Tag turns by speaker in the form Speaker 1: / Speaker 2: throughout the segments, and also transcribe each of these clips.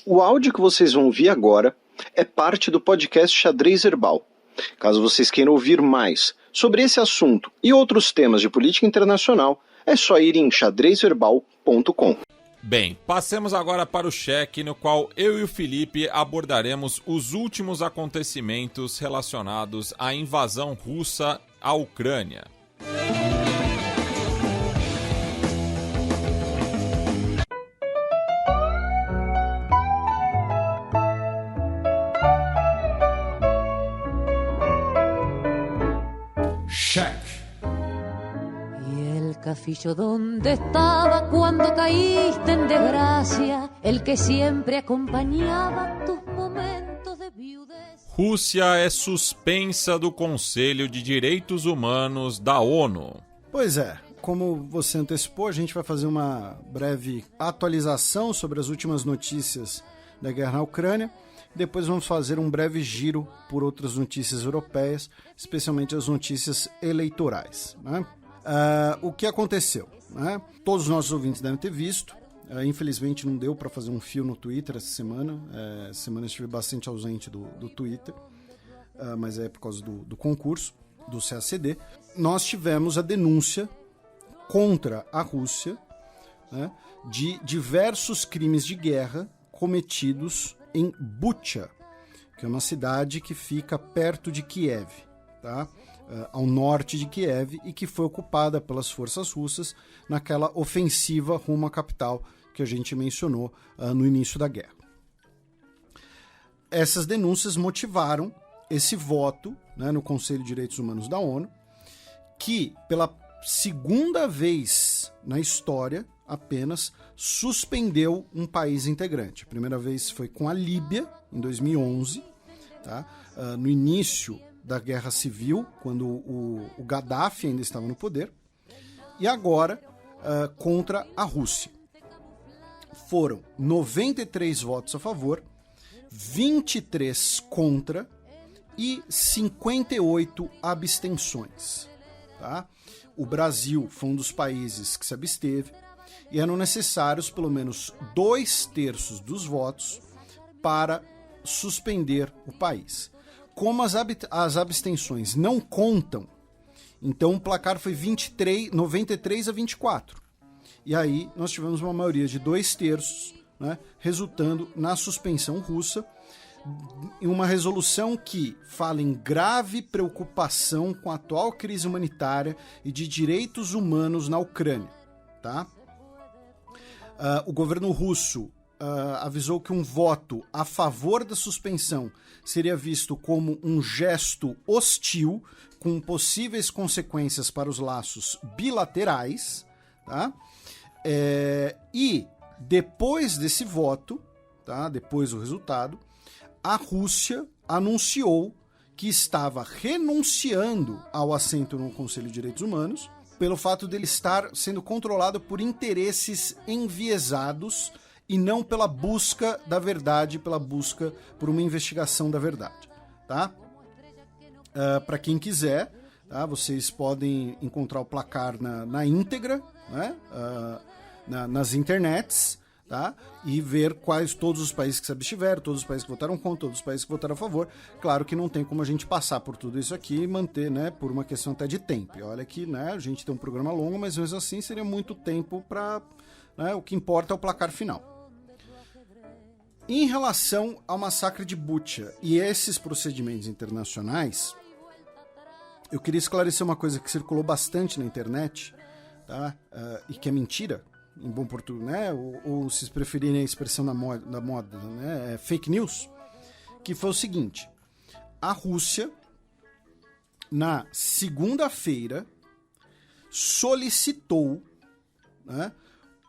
Speaker 1: O áudio que vocês vão ouvir agora é parte do podcast Xadrez Herbal. Caso vocês queiram ouvir mais sobre esse assunto e outros temas de política internacional, é só ir em xadrezherbal.com.
Speaker 2: Bem, passemos agora para o cheque, no qual eu e o Felipe abordaremos os últimos acontecimentos relacionados à invasão russa à Ucrânia.
Speaker 3: Cafillo, ¿dónde estaba cuando caíste en desgracia? El que siempre acompañaba tus momentos de viudez.
Speaker 2: Rússia é suspensa do Conselho de Direitos Humanos da ONU.
Speaker 4: Pois é, como você antecipou, a gente vai fazer uma breve atualização sobre as últimas notícias da guerra na Ucrânia. Depois vamos fazer um breve giro por outras notícias europeias, especialmente as notícias eleitorais, né? O que aconteceu, né? Todos os nossos ouvintes devem ter visto. Infelizmente não deu para fazer um fio no Twitter essa semana. Essa semana eu estive bastante ausente do Twitter, mas é por causa do concurso do CACD. Nós tivemos a denúncia contra a Rússia, né, de diversos crimes de guerra cometidos em Bucha, que é uma cidade que fica perto de Kiev, tá? Ao norte de Kiev, e que foi ocupada pelas forças russas naquela ofensiva rumo à capital que a gente mencionou no início da guerra. Essas denúncias motivaram esse voto, né, no Conselho de Direitos Humanos da ONU, que pela segunda vez na história apenas suspendeu um país integrante. A primeira vez foi com a Líbia, em 2011, tá? No início da Guerra Civil, quando o Gaddafi ainda estava no poder, e agora contra a Rússia. Foram 93 votos a favor, 23 contra e 58 abstenções. Tá? O Brasil foi um dos países que se absteve, e eram necessários pelo menos 2/3 dos votos para suspender o país. Como as abstenções não contam, então o placar foi 93-24. E aí nós tivemos uma maioria de 2/3, né, resultando na suspensão russa, em uma resolução que fala em grave preocupação com a atual crise humanitária e de direitos humanos na Ucrânia. Tá? O governo russo avisou que um voto a favor da suspensão seria visto como um gesto hostil, com possíveis consequências para os laços bilaterais, tá? E depois desse voto, tá? Depois do resultado, a Rússia anunciou que estava renunciando ao assento no Conselho de Direitos Humanos, pelo fato dele estar sendo controlado por interesses enviesados e não pela busca da verdade, pela busca por uma investigação da verdade, tá? Para quem quiser, tá? Vocês podem encontrar o placar na íntegra, né? Nas internets, tá? E ver todos os países que se abstiveram, todos os países que votaram contra, todos os países que votaram a favor. Claro que não tem como a gente passar por tudo isso aqui e manter, né, por uma questão até de tempo. E olha que, né, a gente tem um programa longo, mas mesmo assim seria muito tempo para, né, o que importa é o placar final. Em relação ao massacre de Bucha e esses procedimentos internacionais, eu queria esclarecer uma coisa que circulou bastante na internet, tá? E que é mentira, em bom português, né? Ou se preferirem a expressão da moda, né? É fake news, que foi o seguinte: a Rússia, na segunda-feira, solicitou, né,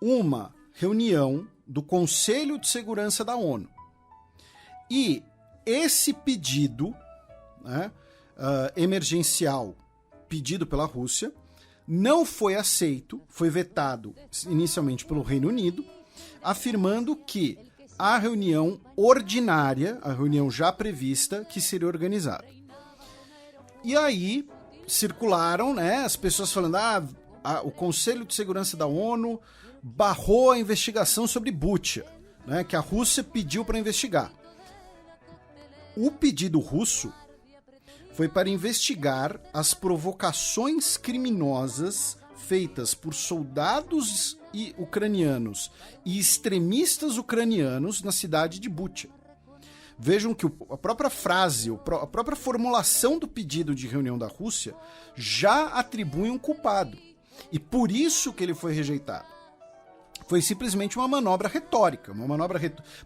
Speaker 4: uma reunião do Conselho de Segurança da ONU. E esse pedido, né, emergencial pedido pela Rússia não foi aceito, foi vetado inicialmente pelo Reino Unido, afirmando que a reunião ordinária, a reunião já prevista, que seria organizada. E aí circularam, né, as pessoas falando, o Conselho de Segurança da ONU barrou a investigação sobre Bucha. né, que a Rússia pediu para investigar. O pedido russo foi para investigar as provocações criminosas feitas por soldados ucranianos e extremistas ucranianos na cidade de Bucha. Vejam que a própria frase, a própria formulação do pedido de reunião da Rússia já atribui um culpado. E por isso que ele foi rejeitado. Foi simplesmente uma manobra retórica.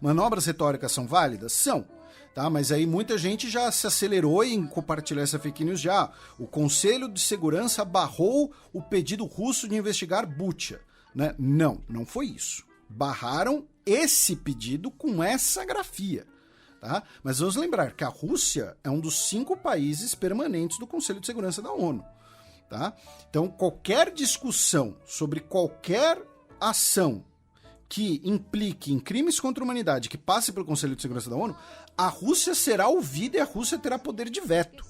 Speaker 4: Manobras retóricas são válidas? São. Tá? Mas aí muita gente já se acelerou em compartilhar essa fake news já. O Conselho de Segurança barrou o pedido russo de investigar Bucha. Né? Não foi isso. Barraram esse pedido com essa grafia. Tá? Mas vamos lembrar que a Rússia é um dos 5 países permanentes do Conselho de Segurança da ONU. Tá? Então, qualquer discussão sobre qualquer ação que implique em crimes contra a humanidade que passe pelo Conselho de Segurança da ONU, a Rússia será ouvida e a Rússia terá poder de veto.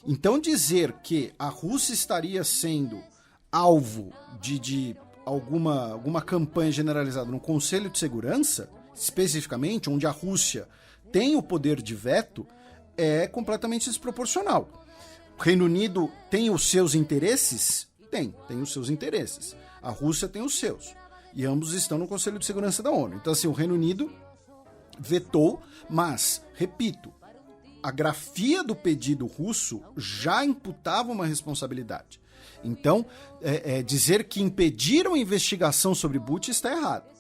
Speaker 4: Então, dizer que a Rússia estaria sendo alvo de alguma campanha generalizada no Conselho de Segurança, especificamente, onde a Rússia tem o poder de veto, é completamente desproporcional. O Reino Unido tem os seus interesses? Tem os seus interesses. A Rússia tem os seus. E ambos estão no Conselho de Segurança da ONU. Então, assim, o Reino Unido vetou, mas, repito, a grafia do pedido russo já imputava uma responsabilidade. Então, dizer que impediram a investigação sobre Bucha está errado.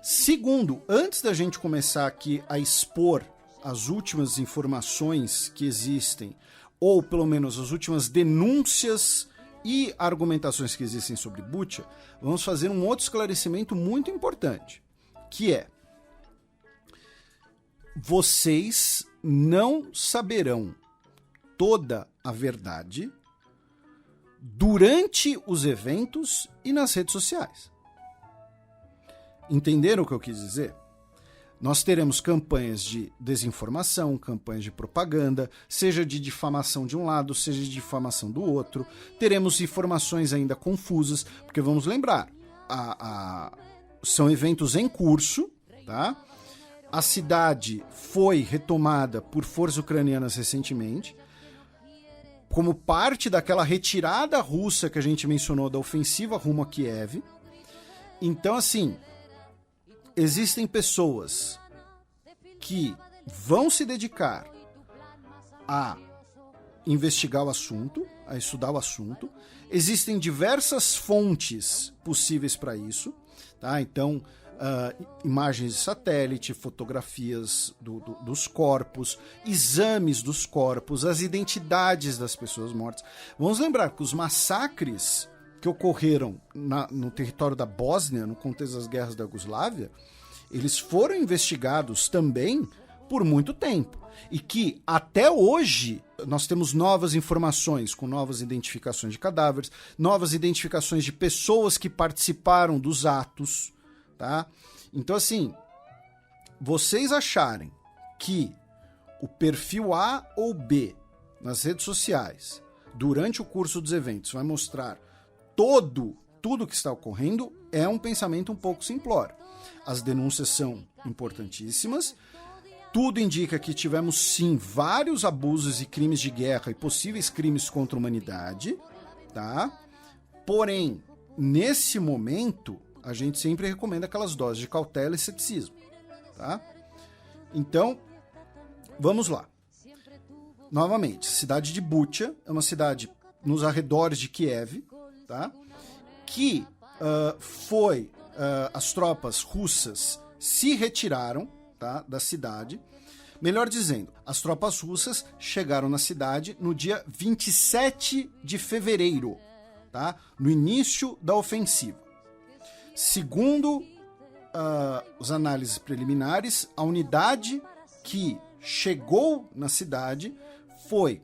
Speaker 4: Segundo, antes da gente começar aqui a expor as últimas informações que existem, ou pelo menos as últimas denúncias e argumentações que existem sobre Bucha, vamos fazer um outro esclarecimento muito importante, que é: vocês não saberão toda a verdade durante os eventos e nas redes sociais. Entenderam o que eu quis dizer? Nós teremos campanhas de desinformação, campanhas de propaganda, seja de difamação de um lado, seja de difamação do outro. Teremos informações ainda confusas, porque vamos lembrar, são eventos em curso, tá? A cidade foi retomada por forças ucranianas recentemente, como parte daquela retirada russa que a gente mencionou da ofensiva rumo a Kiev. Então, assim, existem pessoas que vão se dedicar a investigar o assunto, a estudar o assunto. Existem diversas fontes possíveis para isso, tá? Então, imagens de satélite, fotografias dos corpos, exames dos corpos, as identidades das pessoas mortas. Vamos lembrar que os massacres que ocorreram no território da Bósnia, no contexto das guerras da Iugoslávia, eles foram investigados também por muito tempo. E que até hoje nós temos novas informações, com novas identificações de cadáveres, novas identificações de pessoas que participaram dos atos, tá? Então, assim, vocês acharem que o perfil A ou B nas redes sociais, durante o curso dos eventos, vai mostrar tudo que está ocorrendo, é um pensamento um pouco simplório. As denúncias são importantíssimas. Tudo indica que tivemos, sim, vários abusos e crimes de guerra e possíveis crimes contra a humanidade, tá? Porém, nesse momento, a gente sempre recomenda aquelas doses de cautela e ceticismo, tá? Então, vamos lá. Novamente, a cidade de Bucha é uma cidade nos arredores de Kiev, tá? Que as tropas russas se retiraram, tá, da cidade. Melhor dizendo, as tropas russas chegaram na cidade no dia 27 de fevereiro, tá? No início da ofensiva. Segundo as análises preliminares, a unidade que chegou na cidade foi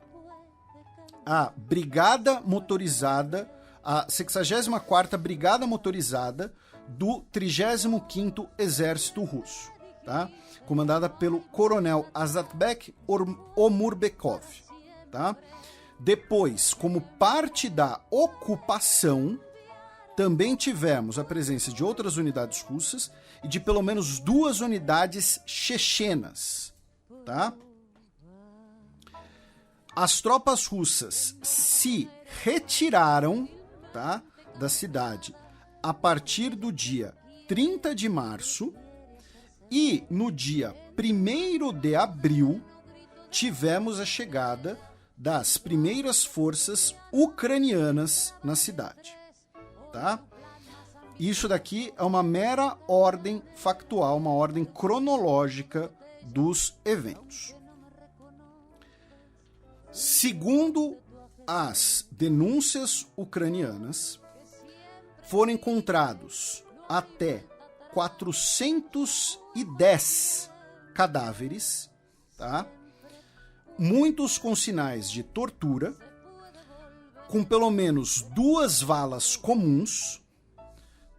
Speaker 4: a Brigada Motorizada, a 64ª Brigada Motorizada do 35º Exército Russo, tá? Comandada pelo Coronel Azatbek Omurbekov, tá? Depois, como parte da ocupação, também tivemos a presença de outras unidades russas e de pelo menos 2 unidades chechenas, tá? As tropas russas se retiraram, tá, da cidade a partir do dia 30 de março e no dia 1º de abril tivemos a chegada das primeiras forças ucranianas na cidade, tá? Isso daqui é uma mera ordem factual, uma ordem cronológica dos eventos. Segundo as denúncias ucranianas, foram encontrados até 410 cadáveres, tá? Muitos com sinais de tortura, com pelo menos 2 valas comuns,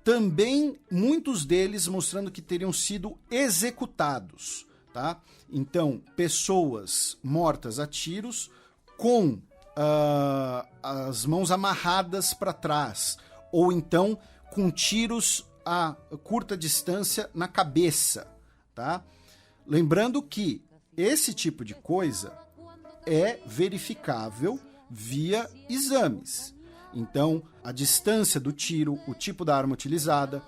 Speaker 4: também muitos deles mostrando que teriam sido executados, tá? Então, pessoas mortas a tiros com as mãos amarradas para trás, ou então com tiros a curta distância na cabeça, tá? Lembrando que esse tipo de coisa é verificável via exames. Então, a distância do tiro, o tipo da arma utilizada.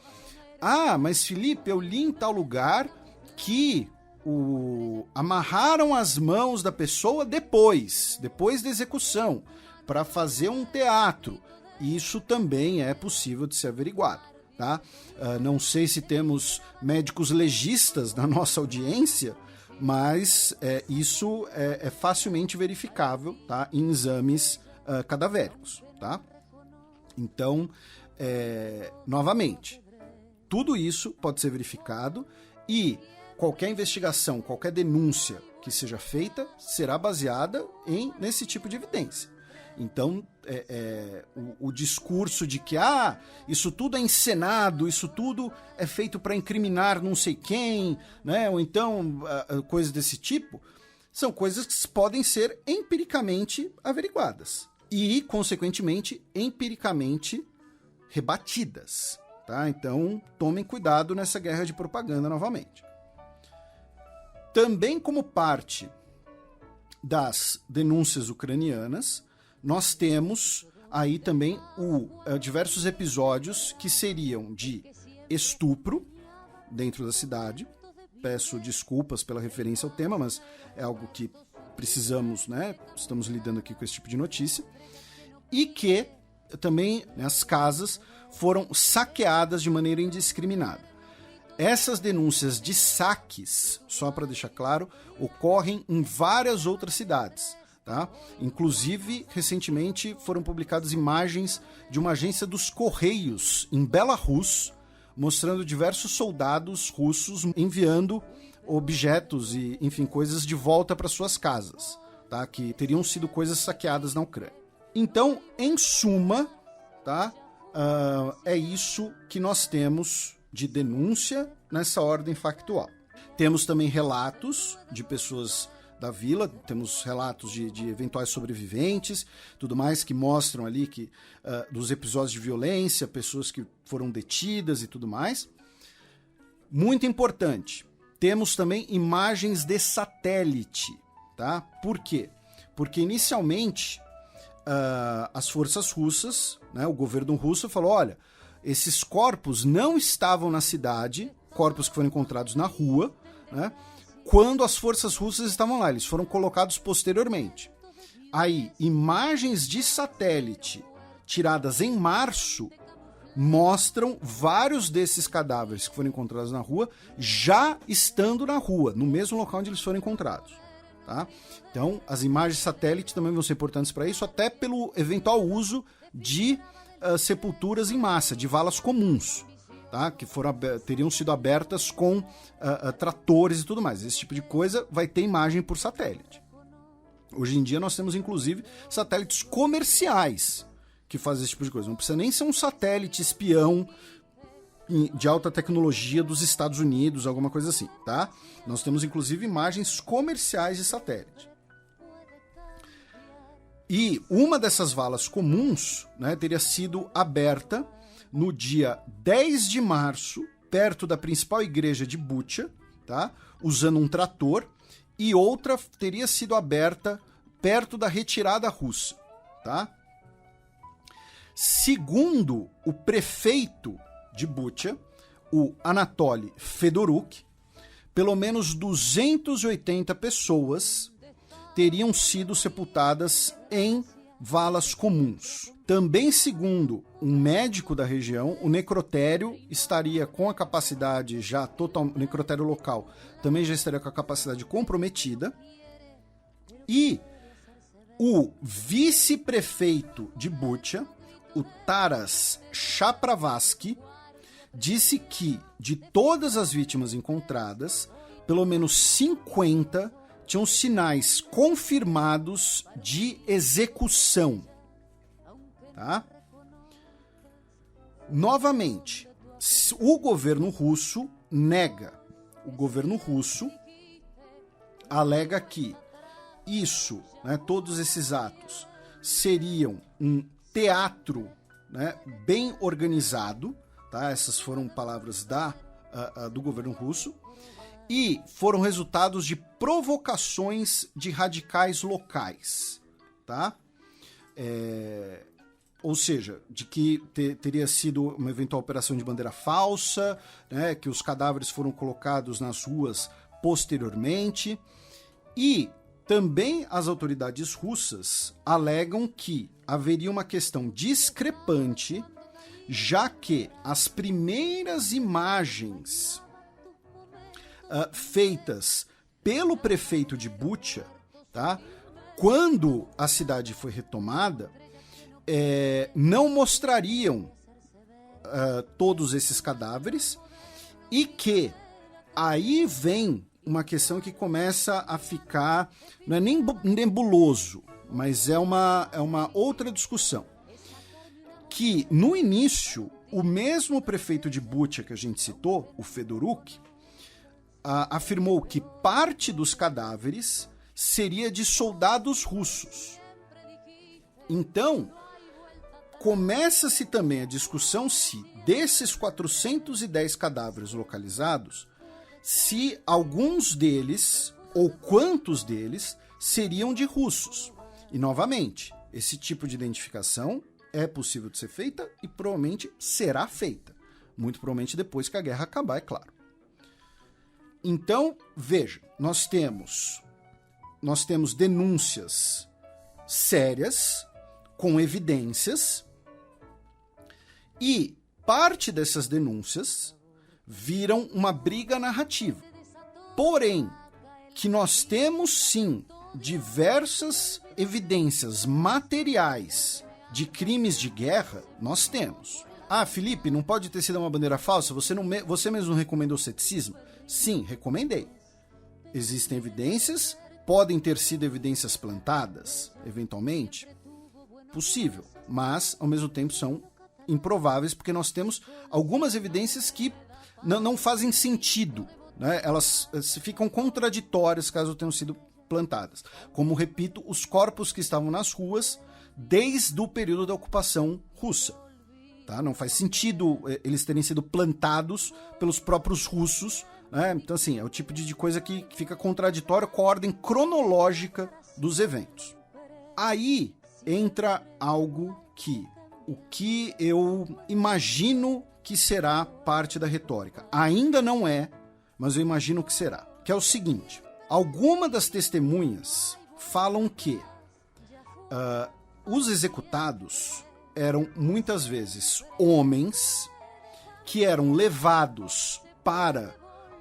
Speaker 4: Ah, mas Felipe, eu li em tal lugar que amarraram as mãos da pessoa depois da execução, para fazer um teatro. Isso também é possível de ser averiguado, tá? Não sei se temos médicos legistas na nossa audiência, mas isso é facilmente verificável, tá? Em exames cadavéricos, tá? Então, novamente, tudo isso pode ser verificado e qualquer investigação, qualquer denúncia que seja feita será baseada nesse tipo de evidência. Então, o discurso de que isso tudo é encenado, isso tudo é feito para incriminar não sei quem, né? Ou então coisas desse tipo, são coisas que podem ser empiricamente averiguadas e, consequentemente, empiricamente rebatidas, tá? Então, tomem cuidado nessa guerra de propaganda novamente. Também como parte das denúncias ucranianas, nós temos aí também diversos episódios que seriam de estupro dentro da cidade. Peço desculpas pela referência ao tema, mas é algo que precisamos, né? Estamos lidando aqui com esse tipo de notícia. E que também as casas foram saqueadas de maneira indiscriminada. Essas denúncias de saques, só para deixar claro, ocorrem em várias outras cidades, tá? Inclusive, recentemente foram publicadas imagens de uma agência dos Correios em Belarus, mostrando diversos soldados russos enviando objetos e, enfim, coisas de volta para suas casas, tá? Que teriam sido coisas saqueadas na Ucrânia. Então, em suma, tá? É isso que nós temos de denúncia nessa ordem factual. Temos também relatos de pessoas da vila, temos relatos de eventuais sobreviventes, tudo mais, que mostram ali que dos episódios de violência, pessoas que foram detidas e tudo mais. Muito importante, temos também imagens de satélite, tá? Por quê? Porque inicialmente as forças russas, né, o governo russo falou, olha, esses corpos não estavam na cidade, corpos que foram encontrados na rua, né, quando as forças russas estavam lá, eles foram colocados posteriormente. Aí, imagens de satélite tiradas em março mostram vários desses cadáveres que foram encontrados na rua já estando na rua, no mesmo local onde eles foram encontrados. Tá? Então, as imagens de satélite também vão ser importantes para isso, até pelo eventual uso de sepulturas em massa, de valas comuns, tá? Que teriam sido abertas com tratores e tudo mais. Esse tipo de coisa vai ter imagem por satélite. Hoje em dia nós temos, inclusive, satélites comerciais que fazem esse tipo de coisa. Não precisa nem ser um satélite espião de alta tecnologia dos Estados Unidos, alguma coisa assim, tá? Nós temos, inclusive, imagens comerciais de satélite. E uma dessas valas comuns, né, teria sido aberta no dia 10 de março, perto da principal igreja de Bucha, tá? Usando um trator, e outra teria sido aberta perto da retirada russa, tá? Segundo o prefeito de Bucha, o Anatoly Fedoruk, pelo menos 280 pessoas teriam sido sepultadas em valas comuns. Também, segundo um médico da região, o necrotério estaria com a capacidade já total, o necrotério local também já estaria com a capacidade comprometida. E o vice-prefeito de Bucha, o Taras Chapravasky, disse que de todas as vítimas encontradas, pelo menos 50 tinham sinais confirmados de execução. Tá? Novamente, o governo russo nega. O governo russo alega que isso, né, todos esses atos, seriam um teatro, né, bem organizado. Tá? Essas foram palavras do governo russo. E foram resultados de provocações de radicais locais. Tá? Ou seja, de que teria sido uma eventual operação de bandeira falsa, né, que os cadáveres foram colocados nas ruas posteriormente. E também as autoridades russas alegam que haveria uma questão discrepante, já que as primeiras imagens feitas pelo prefeito de Bucha, tá, quando a cidade foi retomada, não mostrariam todos esses cadáveres, e que aí vem uma questão que começa a ficar, não é nem nebuloso, mas é uma outra discussão, que no início o mesmo prefeito de Bucha que a gente citou, o Fedoruk, afirmou que parte dos cadáveres seria de soldados russos. Então, começa-se também a discussão se, desses 410 cadáveres localizados, se alguns deles, ou quantos deles, seriam de russos. E, novamente, esse tipo de identificação é possível de ser feita e provavelmente será feita. Muito provavelmente depois que a guerra acabar, é claro. Então, veja, nós temos denúncias sérias, com evidências, e parte dessas denúncias viram uma briga narrativa. Porém, que nós temos sim diversas evidências materiais de crimes de guerra, nós temos. Ah, Felipe, não pode ter sido uma bandeira falsa? Você mesmo recomendou ceticismo? Sim, recomendei. Existem evidências, podem ter sido evidências plantadas, eventualmente. Possível, mas ao mesmo tempo são improváveis, porque nós temos algumas evidências que não fazem sentido, né? Elas ficam contraditórias caso tenham sido plantadas. Como, repito, os corpos que estavam nas ruas desde o período da ocupação russa. Tá? Não faz sentido eles terem sido plantados pelos próprios russos, né? Então, assim, é o tipo de coisa que fica contraditório com a ordem cronológica dos eventos. Aí entra algo que o que eu imagino que será parte da retórica. Ainda não é, mas eu imagino que será. Que é o seguinte: algumas das testemunhas falam que os executados eram muitas vezes homens que eram levados para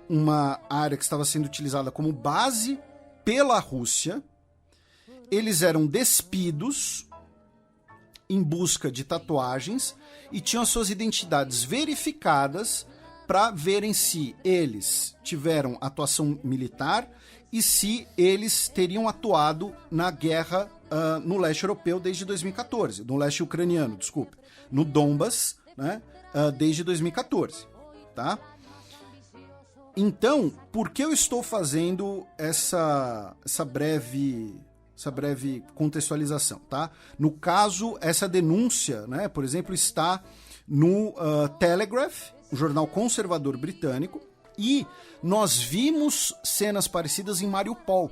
Speaker 4: uma área que estava sendo utilizada como base pela Rússia. Eles eram despidos em busca de tatuagens e tinham suas identidades verificadas para verem se eles tiveram atuação militar e se eles teriam atuado na guerra no leste europeu desde 2014, no leste ucraniano, desculpe, no Donbas, né, desde 2014, tá? Então, por que eu estou fazendo essa breve contextualização, tá? No caso, essa denúncia, né, por exemplo, está no Telegraph, um jornal conservador britânico, e nós vimos cenas parecidas em Mariupol.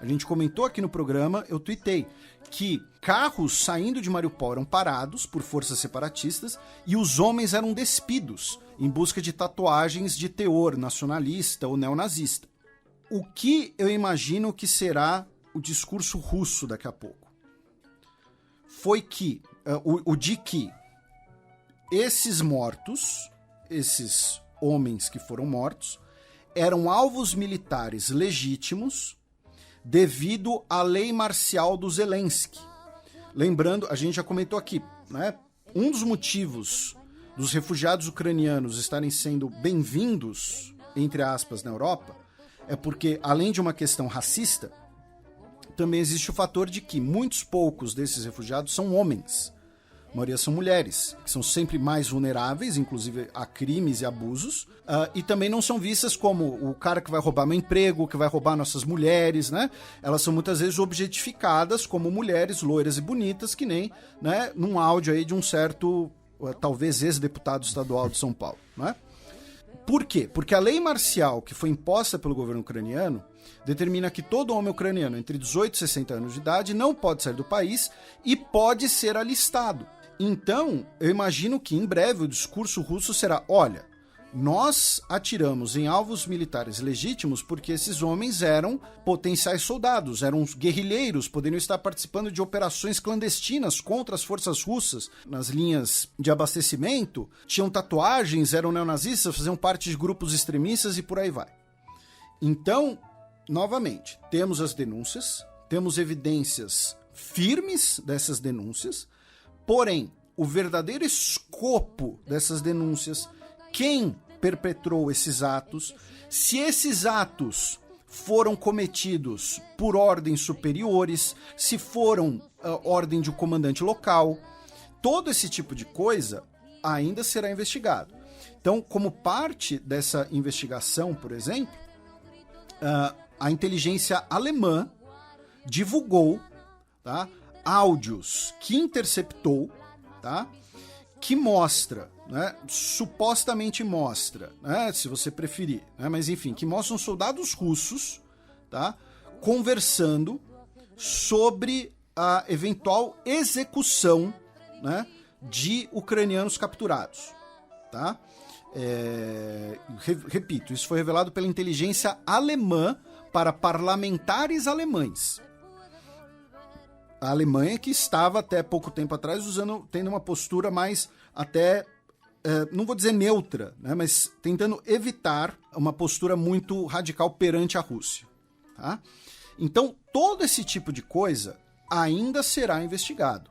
Speaker 4: A gente comentou aqui no programa, eu tuitei, que carros saindo de Mariupol eram parados por forças separatistas e os homens eram despidos em busca de tatuagens de teor nacionalista ou neonazista. O que eu imagino que será o discurso russo daqui a pouco foi que, de que esses mortos, esses homens que foram mortos, eram alvos militares legítimos devido à lei marcial do Zelensky. Lembrando, a gente já comentou aqui, né? Um dos motivos dos refugiados ucranianos estarem sendo bem-vindos, entre aspas, na Europa, é porque, além de uma questão racista, também existe o fator de que muitos poucos desses refugiados são homens. A maioria são mulheres, que são sempre mais vulneráveis, inclusive a crimes e abusos, e também não são vistas como o cara que vai roubar meu emprego, que vai roubar nossas mulheres, né? Elas são muitas vezes objetificadas como mulheres loiras e bonitas, que nem, né, num áudio aí de um certo, talvez ex-deputado estadual de São Paulo, né? Por quê? Porque a lei marcial que foi imposta pelo governo ucraniano determina que todo homem ucraniano entre 18 e 60 anos de idade não pode sair do país e pode ser alistado. Então, eu imagino que em breve o discurso russo será: olha, nós atiramos em alvos militares legítimos porque esses homens eram potenciais soldados, eram guerrilheiros, poderiam estar participando de operações clandestinas contra as forças russas nas linhas de abastecimento, tinham tatuagens, eram neonazistas, faziam parte de grupos extremistas e por aí vai. Então, novamente, temos as denúncias, temos evidências firmes dessas denúncias. Porém, o verdadeiro escopo dessas denúncias, quem perpetrou esses atos, se esses atos foram cometidos por ordens superiores, se foram ordem de um comandante local, todo esse tipo de coisa ainda será investigado. Então, como parte dessa investigação, por exemplo, a inteligência alemã divulgou, tá, áudios que interceptou, tá? Que mostra, né? Supostamente mostra, né? Se você preferir, né? Mas enfim, que mostram soldados russos, tá? Conversando sobre a eventual execução, né, de ucranianos capturados, tá? Repito, isso foi revelado pela inteligência alemã para parlamentares alemães. A Alemanha, que estava até pouco tempo atrás tendo uma postura mais até, não vou dizer neutra, né, mas tentando evitar uma postura muito radical perante a Rússia. Tá? Então, todo esse tipo de coisa ainda será investigado.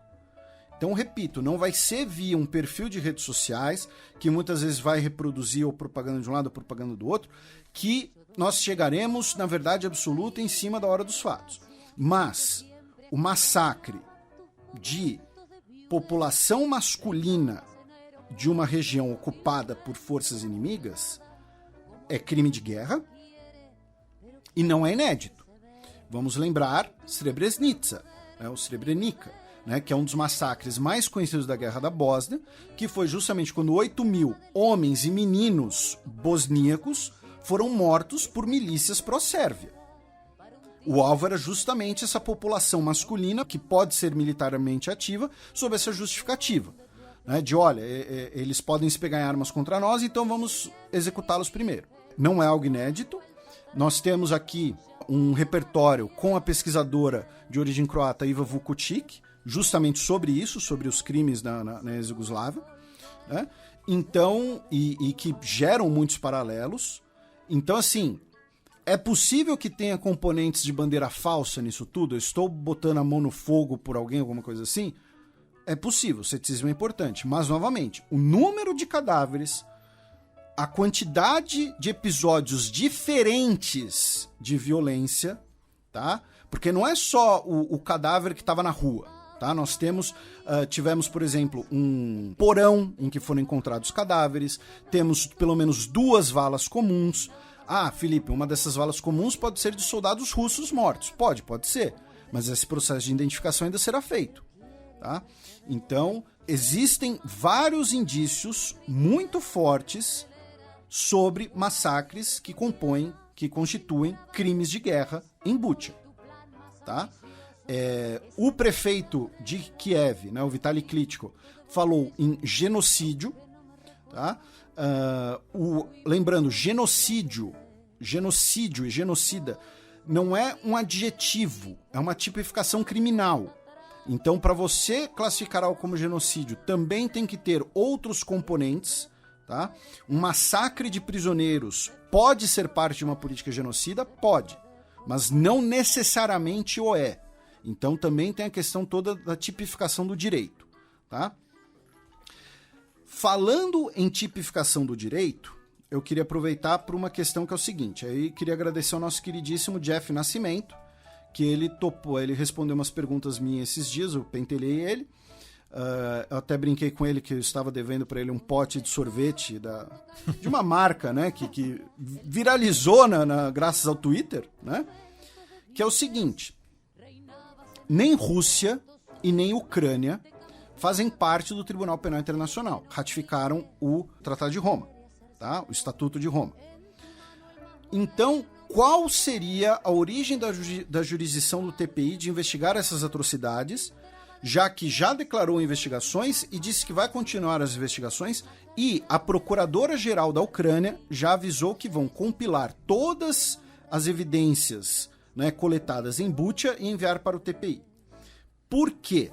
Speaker 4: Então, repito, não vai ser via um perfil de redes sociais, que muitas vezes vai reproduzir ou propaganda de um lado ou propaganda do outro, que nós chegaremos na verdade absoluta em cima da hora dos fatos. Mas o massacre de população masculina de uma região ocupada por forças inimigas é crime de guerra e não é inédito. Vamos lembrar Srebrenica, né, o Srebrenica, né, que é um dos massacres mais conhecidos da Guerra da Bósnia, que foi justamente quando 8.000 homens e meninos bosníacos foram mortos por milícias pró-sérvia. O alvo era justamente essa população masculina que pode ser militarmente ativa sob essa justificativa, né, de olha, eles podem se pegar em armas contra nós, então vamos executá-los primeiro. Não é algo inédito. Nós temos aqui um repertório com a pesquisadora de origem croata Iva Vukucic, justamente sobre isso, sobre os crimes na ex-Yugoslávia, né? Então, e que geram muitos paralelos. Então, assim, é possível que tenha componentes de bandeira falsa nisso tudo? Eu estou botando a mão no fogo por alguém, alguma coisa assim? É possível, o ceticismo é importante. Mas, novamente, o número de cadáveres, a quantidade de episódios diferentes de violência, tá? Porque não é só o cadáver que estava na rua, tá? Nós tivemos, por exemplo, um porão em que foram encontrados cadáveres, temos pelo menos 2 valas comuns. Ah, Felipe, uma dessas valas comuns pode ser de soldados russos mortos. Pode ser. Mas esse processo de identificação ainda será feito. Tá? Então, existem vários indícios muito fortes sobre massacres que constituem crimes de guerra em Bucha, tá? O prefeito de Kiev, né, o Vitaly Klitschko, falou em genocídio, tá? Lembrando, genocídio e genocida não é um adjetivo, é uma tipificação criminal. Então, para você classificar algo como genocídio, também tem que ter outros componentes, tá? Um massacre de prisioneiros pode ser parte de uma política genocida? Pode, mas não necessariamente o é. Então, também tem a questão toda da tipificação do direito, tá? Falando em tipificação do direito, eu queria aproveitar para uma questão que é o seguinte, aí queria agradecer ao nosso queridíssimo Jeff Nascimento, que ele topou, ele respondeu umas perguntas minhas esses dias, eu pentelhei ele, eu até brinquei com ele que eu estava devendo para ele um pote de sorvete de uma marca, né, que viralizou graças ao Twitter, né, que é o seguinte, nem Rússia e nem Ucrânia fazem parte do Tribunal Penal Internacional, ratificaram o Tratado de Roma, tá, o Estatuto de Roma. Então, qual seria a origem da jurisdição do TPI de investigar essas atrocidades, já que já declarou investigações e disse que vai continuar as investigações, e a Procuradora-Geral da Ucrânia já avisou que vão compilar todas as evidências, né, coletadas em Bucha e enviar para o TPI. Por quê?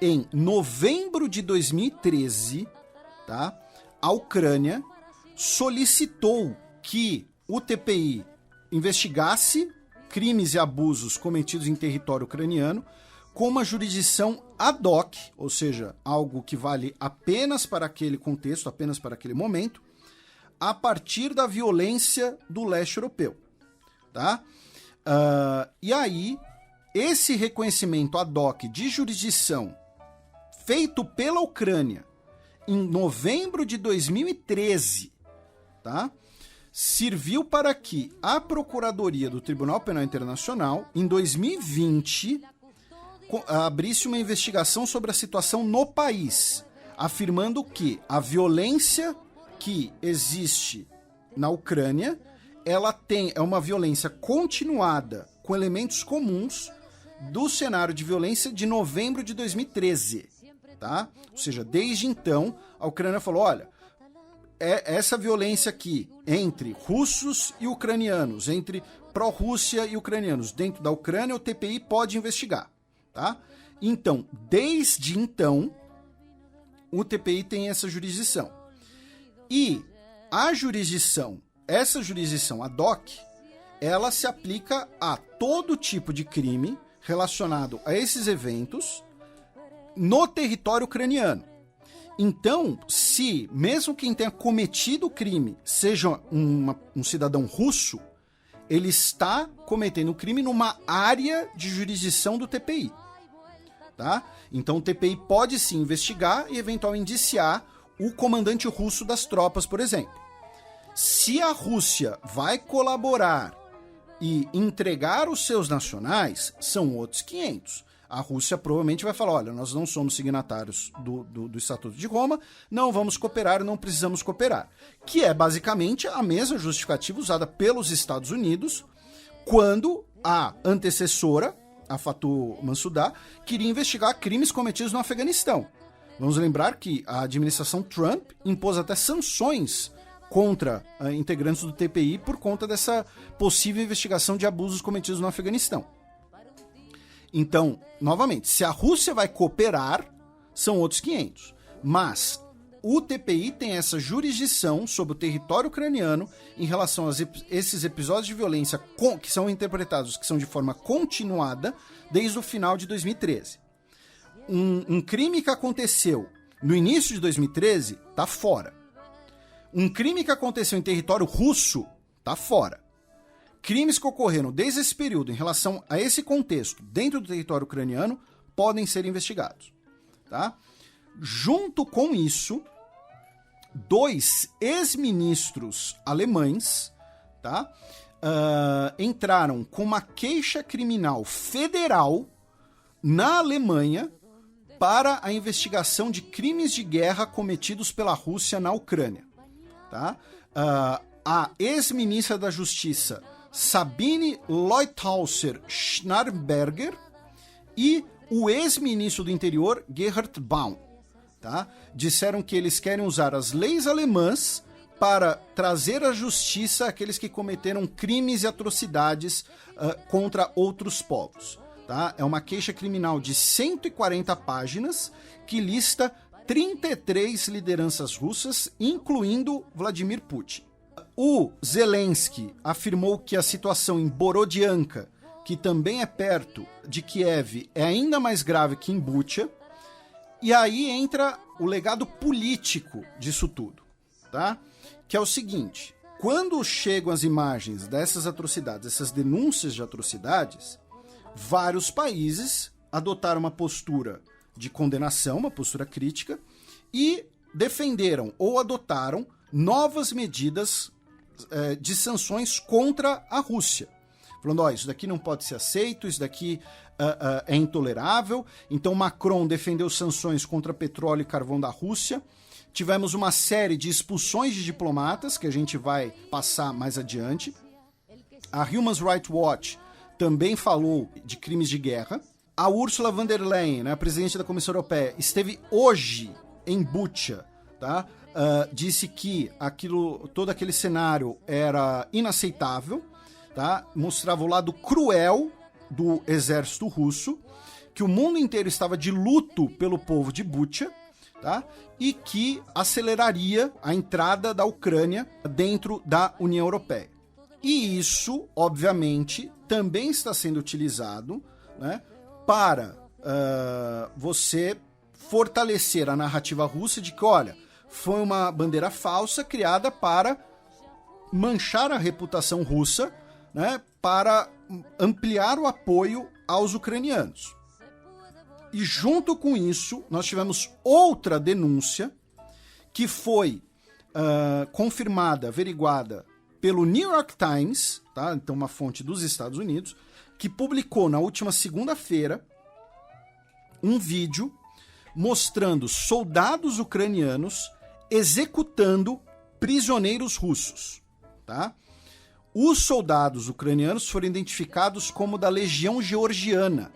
Speaker 4: Em novembro de 2013, tá, a Ucrânia solicitou que o TPI investigasse crimes e abusos cometidos em território ucraniano com uma jurisdição ad hoc, ou seja, algo que vale apenas para aquele contexto, apenas para aquele momento, a partir da violência do leste europeu, tá? E aí, esse reconhecimento ad hoc de jurisdição feito pela Ucrânia em novembro de 2013, tá? Serviu para que a Procuradoria do Tribunal Penal Internacional, em 2020, abrisse uma investigação sobre a situação no país, afirmando que a violência que existe na Ucrânia, ela é uma violência continuada com elementos comuns do cenário de violência de novembro de 2013, tá? Ou seja, desde então, a Ucrânia falou, olha, essa violência aqui entre russos e ucranianos, entre pró-Rússia e ucranianos, dentro da Ucrânia, o TPI pode investigar, tá? Então, desde então, o TPI tem essa jurisdição. E essa jurisdição ad hoc, ela se aplica a todo tipo de crime relacionado a esses eventos no território ucraniano. Então, se mesmo quem tenha cometido o crime seja um cidadão russo, ele está cometendo o crime numa área de jurisdição do TPI, tá? Então o TPI pode sim investigar e eventualmente indiciar o comandante russo das tropas, por exemplo. Se a Rússia vai colaborar e entregar os seus nacionais, são outros 500. A Rússia provavelmente vai falar, olha, nós não somos signatários do Estatuto de Roma, não vamos cooperar, não precisamos cooperar. Que é basicamente a mesma justificativa usada pelos Estados Unidos quando a antecessora, a Fatou Mansoudah, queria investigar crimes cometidos no Afeganistão. Vamos lembrar que a administração Trump impôs até sanções contra integrantes do TPI por conta dessa possível investigação de abusos cometidos no Afeganistão. Então, novamente, se a Rússia vai cooperar, são outros 500. Mas o TPI tem essa jurisdição sobre o território ucraniano em relação a esses episódios de violência que são interpretados, que são de forma continuada, desde o final de 2013. Um crime que aconteceu no início de 2013, tá fora. Um crime que aconteceu em território russo, tá fora. Crimes que ocorreram desde esse período em relação a esse contexto dentro do território ucraniano podem ser investigados, tá? Junto com isso, 2 ex-ministros alemães, tá, entraram com uma queixa criminal federal na Alemanha para a investigação de crimes de guerra cometidos pela Rússia na Ucrânia. Tá? A ex-ministra da Justiça Sabine Leuthauser-Schnarrenberger e o ex-ministro do Interior Gerhard Baum, tá? Disseram que eles querem usar as leis alemãs para trazer à justiça aqueles que cometeram crimes e atrocidades contra outros povos. Tá? É uma queixa criminal de 140 páginas que lista 33 lideranças russas, incluindo Vladimir Putin. O Zelensky afirmou que a situação em Borodianka, que também é perto de Kiev, é ainda mais grave que em Bucha. E aí entra o legado político disso tudo, tá? Que é o seguinte: quando chegam as imagens dessas atrocidades, essas denúncias de atrocidades, vários países adotaram uma postura de condenação, uma postura crítica, e defenderam ou adotaram novas medidas de sanções contra a Rússia. Falando, isso daqui não pode ser aceito, isso daqui é intolerável. Então Macron defendeu sanções contra petróleo e carvão da Rússia. Tivemos uma série de expulsões de diplomatas, que a gente vai passar mais adiante. A Human Rights Watch também falou de crimes de guerra. A Ursula von der Leyen, né, a presidente da Comissão Europeia, esteve hoje em Bucha, tá? Disse que todo aquele cenário era inaceitável, tá? Mostrava o lado cruel do exército russo, que o mundo inteiro estava de luto pelo povo de Bucha, tá? E que aceleraria a entrada da Ucrânia dentro da União Europeia. E isso, obviamente, também está sendo utilizado, né, para você fortalecer a narrativa russa de que, olha, foi uma bandeira falsa criada para manchar a reputação russa, né, para ampliar o apoio aos ucranianos. E junto com isso, nós tivemos outra denúncia que foi confirmada, averiguada pelo New York Times, tá? Então uma fonte dos Estados Unidos, que publicou na última segunda-feira um vídeo mostrando soldados ucranianos executando prisioneiros russos, tá? Os soldados ucranianos foram identificados como da Legião Georgiana,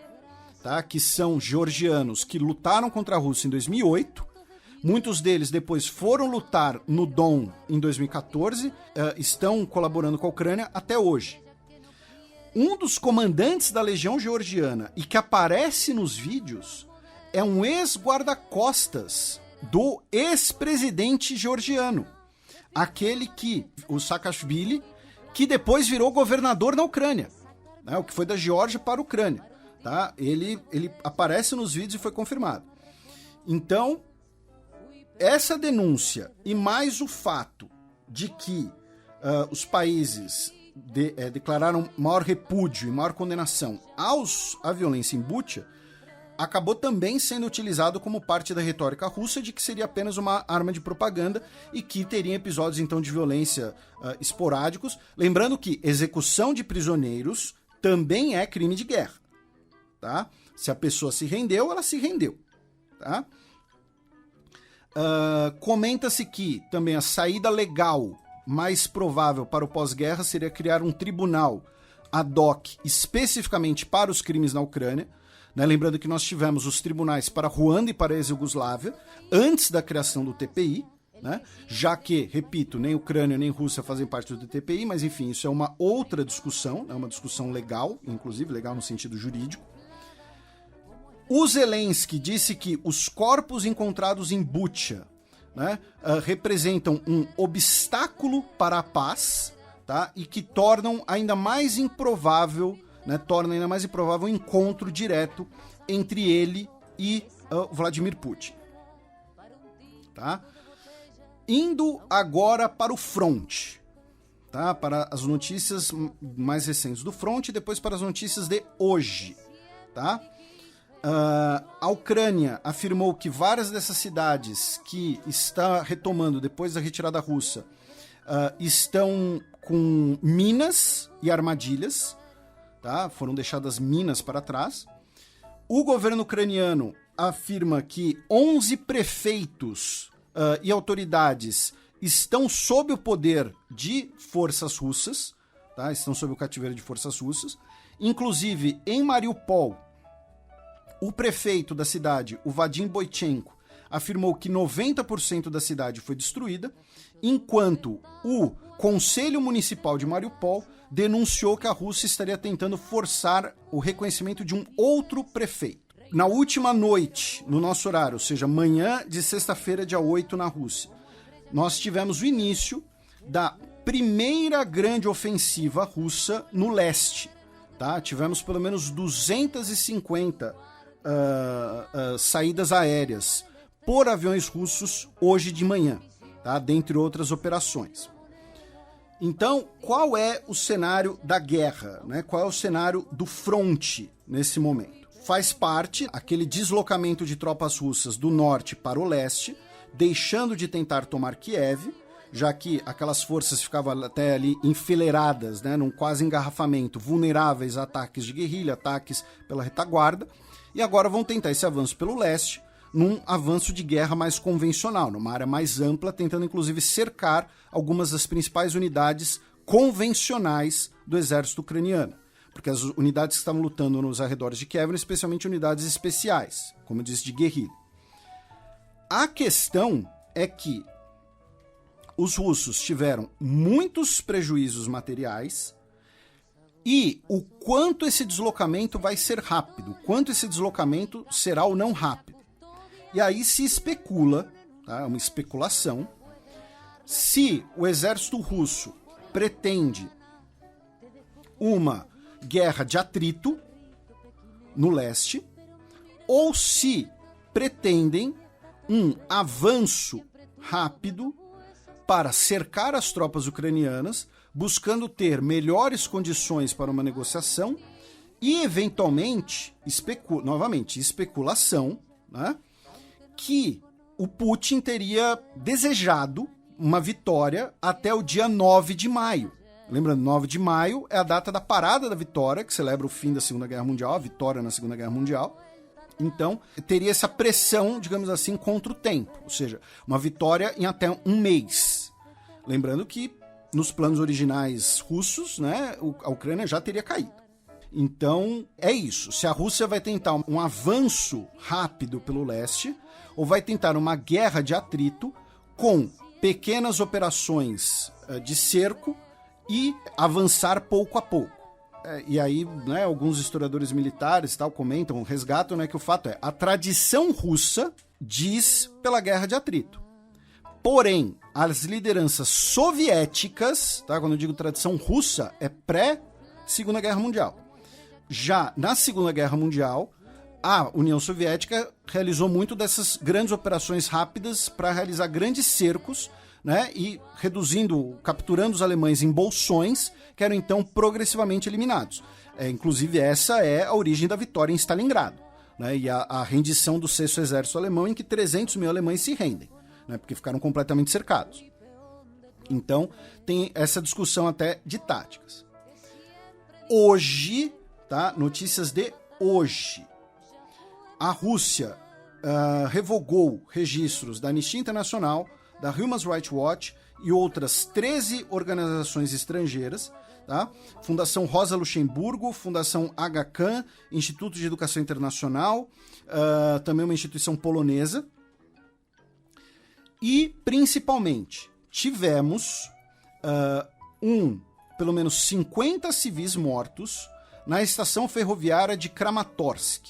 Speaker 4: tá? Que são georgianos que lutaram contra a Rússia em 2008. Muitos deles depois foram lutar no Don em 2014, estão colaborando com a Ucrânia até hoje. Um dos comandantes da Legião Georgiana e que aparece nos vídeos é um ex-guarda-costas do ex-presidente georgiano, aquele que, o Saakashvili, que depois virou governador na Ucrânia, né, o que foi da Geórgia para a Ucrânia. Tá? Ele aparece nos vídeos e foi confirmado. Então, essa denúncia e mais o fato de que os países declararam maior repúdio e maior condenação à violência em Bucha, acabou também sendo utilizado como parte da retórica russa de que seria apenas uma arma de propaganda e que teria episódios então de violência esporádicos. Lembrando que execução de prisioneiros também é crime de guerra. Tá? Se a pessoa se rendeu, ela se rendeu. Tá? Comenta-se que também a saída legal mais provável para o pós-guerra seria criar um tribunal ad hoc especificamente para os crimes na Ucrânia. Né? Lembrando que nós tivemos os tribunais para Ruanda e para a ex-Yugoslávia antes da criação do TPI, né? Já que, repito, nem Ucrânia nem Rússia fazem parte do TPI, mas enfim, isso é uma outra discussão, é uma discussão legal, inclusive legal no sentido jurídico. O Zelensky disse que os corpos encontrados em Bucha, né, representam um obstáculo para a paz, tá, e que tornam ainda mais improvável, né, o encontro direto entre ele e Vladimir Putin. Tá? Indo agora para o front, tá, para as notícias mais recentes do front e depois para as notícias de hoje. Tá? A Ucrânia afirmou que várias dessas cidades que está retomando depois da retirada russa estão com minas e armadilhas, tá? Foram deixadas minas para trás. O governo ucraniano afirma que 11 prefeitos e autoridades estão sob o poder de forças russas, tá? Estão sob o cativeiro de forças russas. Inclusive, em Mariupol, o prefeito da cidade, o Vadim Boichenko, afirmou que 90% da cidade foi destruída, enquanto o Conselho Municipal de Mariupol denunciou que a Rússia estaria tentando forçar o reconhecimento de um outro prefeito. Na última noite, no nosso horário, ou seja, manhã de sexta-feira, dia 8, na Rússia, nós tivemos o início da primeira grande ofensiva russa no leste. Tá? Tivemos pelo menos 250 saídas aéreas por aviões russos hoje de manhã, tá? Dentre outras operações. Então, qual é o cenário da guerra? Né? Qual é o cenário do fronte nesse momento? Faz parte aquele deslocamento de tropas russas do norte para o leste, deixando de tentar tomar Kiev, já que aquelas forças ficavam até ali enfileiradas, né, num quase engarrafamento, vulneráveis a ataques de guerrilha, ataques pela retaguarda, e agora vão tentar esse avanço pelo leste, num avanço de guerra mais convencional, numa área mais ampla, tentando inclusive cercar algumas das principais unidades convencionais do exército ucraniano, porque as unidades que estavam lutando nos arredores de Kiev eram especialmente unidades especiais, como eu disse, de guerrilha. A questão é que os russos tiveram muitos prejuízos materiais e o quanto esse deslocamento vai ser rápido, quanto esse deslocamento será ou não rápido. E aí se especula, tá? É uma especulação, se o exército russo pretende uma guerra de atrito no leste ou se pretendem um avanço rápido para cercar as tropas ucranianas, buscando ter melhores condições para uma negociação e, eventualmente, especulação, né, que o Putin teria desejado uma vitória até o dia 9 de maio. Lembrando, 9 de maio é a data da parada da vitória, que celebra o fim da Segunda Guerra Mundial, a vitória na Segunda Guerra Mundial. Então, teria essa pressão, digamos assim, contra o tempo, ou seja, uma vitória em até um mês. Lembrando que, nos planos originais russos, né, a Ucrânia já teria caído. Então, é isso. Se a Rússia vai tentar um avanço rápido pelo leste, ou vai tentar uma guerra de atrito com pequenas operações de cerco e avançar pouco a pouco. E aí, né, alguns historiadores militares tal, comentam, resgatam, né, que o fato é, a tradição russa diz pela guerra de atrito. Porém, as lideranças soviéticas, tá, quando eu digo tradição russa, é pré-Segunda Guerra Mundial. Já na Segunda Guerra Mundial, a União Soviética realizou muito dessas grandes operações rápidas para realizar grandes cercos, né, e capturando os alemães em bolsões, que eram então progressivamente eliminados. Inclusive, essa é a origem da vitória em Stalingrado, né, e a rendição do 6º Exército Alemão, em que 300 mil alemães se rendem, né, porque ficaram completamente cercados. Então, tem essa discussão até de táticas. Hoje, tá, notícias de hoje, a Rússia revogou registros da Anistia Internacional, da Human Rights Watch e outras 13 organizações estrangeiras, tá? Fundação Rosa Luxemburgo, Fundação Aga Khan, Instituto de Educação Internacional, também uma instituição polonesa. E, principalmente, tivemos pelo menos 50 civis mortos na estação ferroviária de Kramatorsk,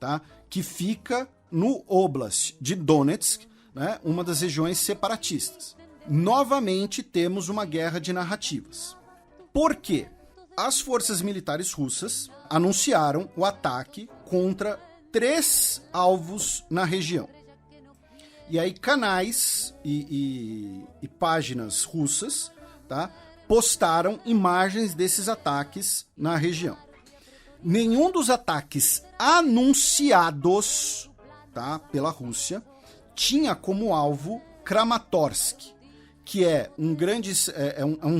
Speaker 4: tá? Que fica no Oblast de Donetsk, né, uma das regiões separatistas. Novamente temos uma guerra de narrativas. Por quê? As forças militares russas anunciaram o ataque contra 3 alvos na região. E aí canais e páginas russas, tá, postaram imagens desses ataques na região. Nenhum dos ataques anunciados, tá, pela Rússia tinha como alvo Kramatorsk, que é um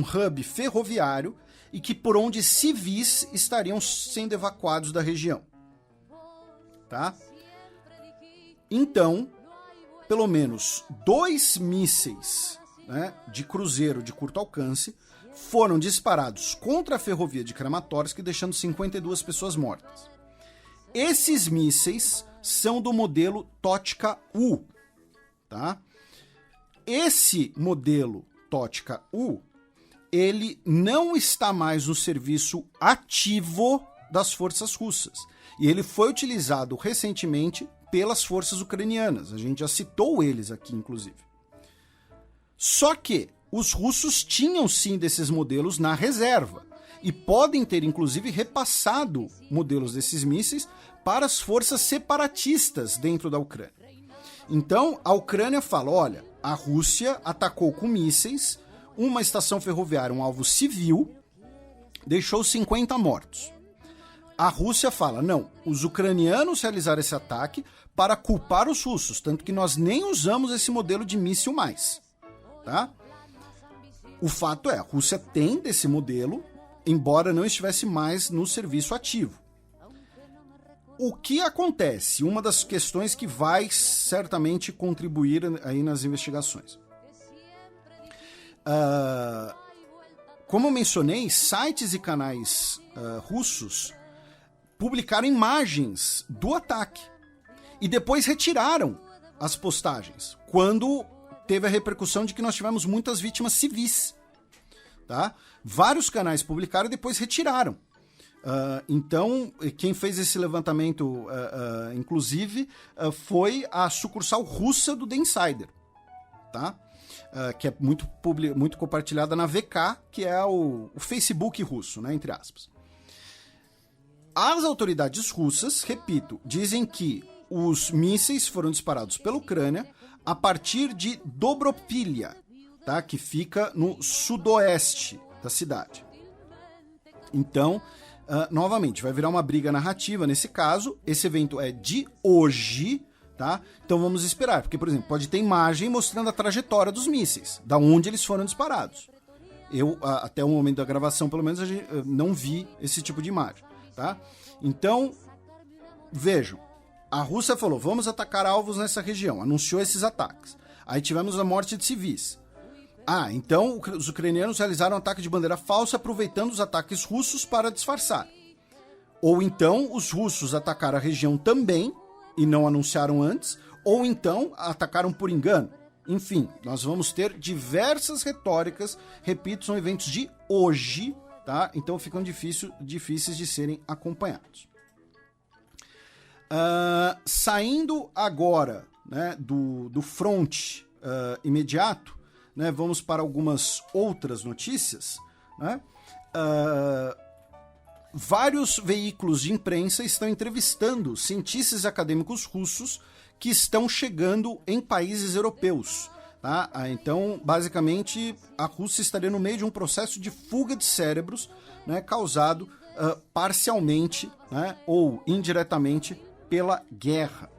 Speaker 4: hub ferroviário e que por onde civis estariam sendo evacuados da região. Tá? Então, pelo menos 2 mísseis, né, de cruzeiro de curto alcance foram disparados contra a ferrovia de Kramatorsk, deixando 52 pessoas mortas. Esses mísseis são do modelo Tochka-U, tá? Esse modelo Tochka-U, ele não está mais no serviço ativo das forças russas. E ele foi utilizado recentemente pelas forças ucranianas. A gente já citou eles aqui, inclusive. Só que os russos tinham sim desses modelos na reserva e podem ter, inclusive, repassado modelos desses mísseis para as forças separatistas dentro da Ucrânia. Então, a Ucrânia fala, olha, a Rússia atacou com mísseis uma estação ferroviária, um alvo civil, deixou 50 mortos. A Rússia fala, não, os ucranianos realizaram esse ataque para culpar os russos, tanto que nós nem usamos esse modelo de míssil mais, tá? O fato é, a Rússia tem desse modelo, embora não estivesse mais no serviço ativo. O que acontece? Uma das questões que vai certamente contribuir aí nas investigações. Como eu mencionei, sites e canais russos publicaram imagens do ataque e depois retiraram as postagens, quando teve a repercussão de que nós tivemos muitas vítimas civis. Tá? Vários canais publicaram e depois retiraram. Então, quem fez esse levantamento, inclusive, foi a sucursal russa do The Insider, tá? Que é muito compartilhada na VK, que é o Facebook russo, né, entre aspas. As autoridades russas, repito, dizem que os mísseis foram disparados pela Ucrânia a partir de Dobropilha, tá? Que fica no sudoeste da cidade. Então, novamente, vai virar uma briga narrativa nesse caso. Esse evento é de hoje, tá? Então vamos esperar, porque, por exemplo, pode ter imagem mostrando a trajetória dos mísseis, da onde eles foram disparados. Eu, até o momento da gravação, pelo menos, não vi esse tipo de imagem, tá? Então, vejam, a Rússia falou, vamos atacar alvos nessa região, anunciou esses ataques. Aí tivemos a morte de civis. Então os ucranianos realizaram um ataque de bandeira falsa, aproveitando os ataques russos para disfarçar. Ou então os russos atacaram a região também, e não anunciaram antes, ou então atacaram por engano. Enfim, nós vamos ter diversas retóricas, repito, são eventos de hoje, tá? Então ficam difíceis de serem acompanhados. Saindo agora, né, do front imediato, né, vamos para algumas outras notícias, né? Vários veículos de imprensa estão entrevistando cientistas e acadêmicos russos que estão chegando em países europeus. Tá? Então, basicamente, a Rússia estaria no meio de um processo de fuga de cérebros, né, causado parcialmente, né, ou indiretamente pela guerra.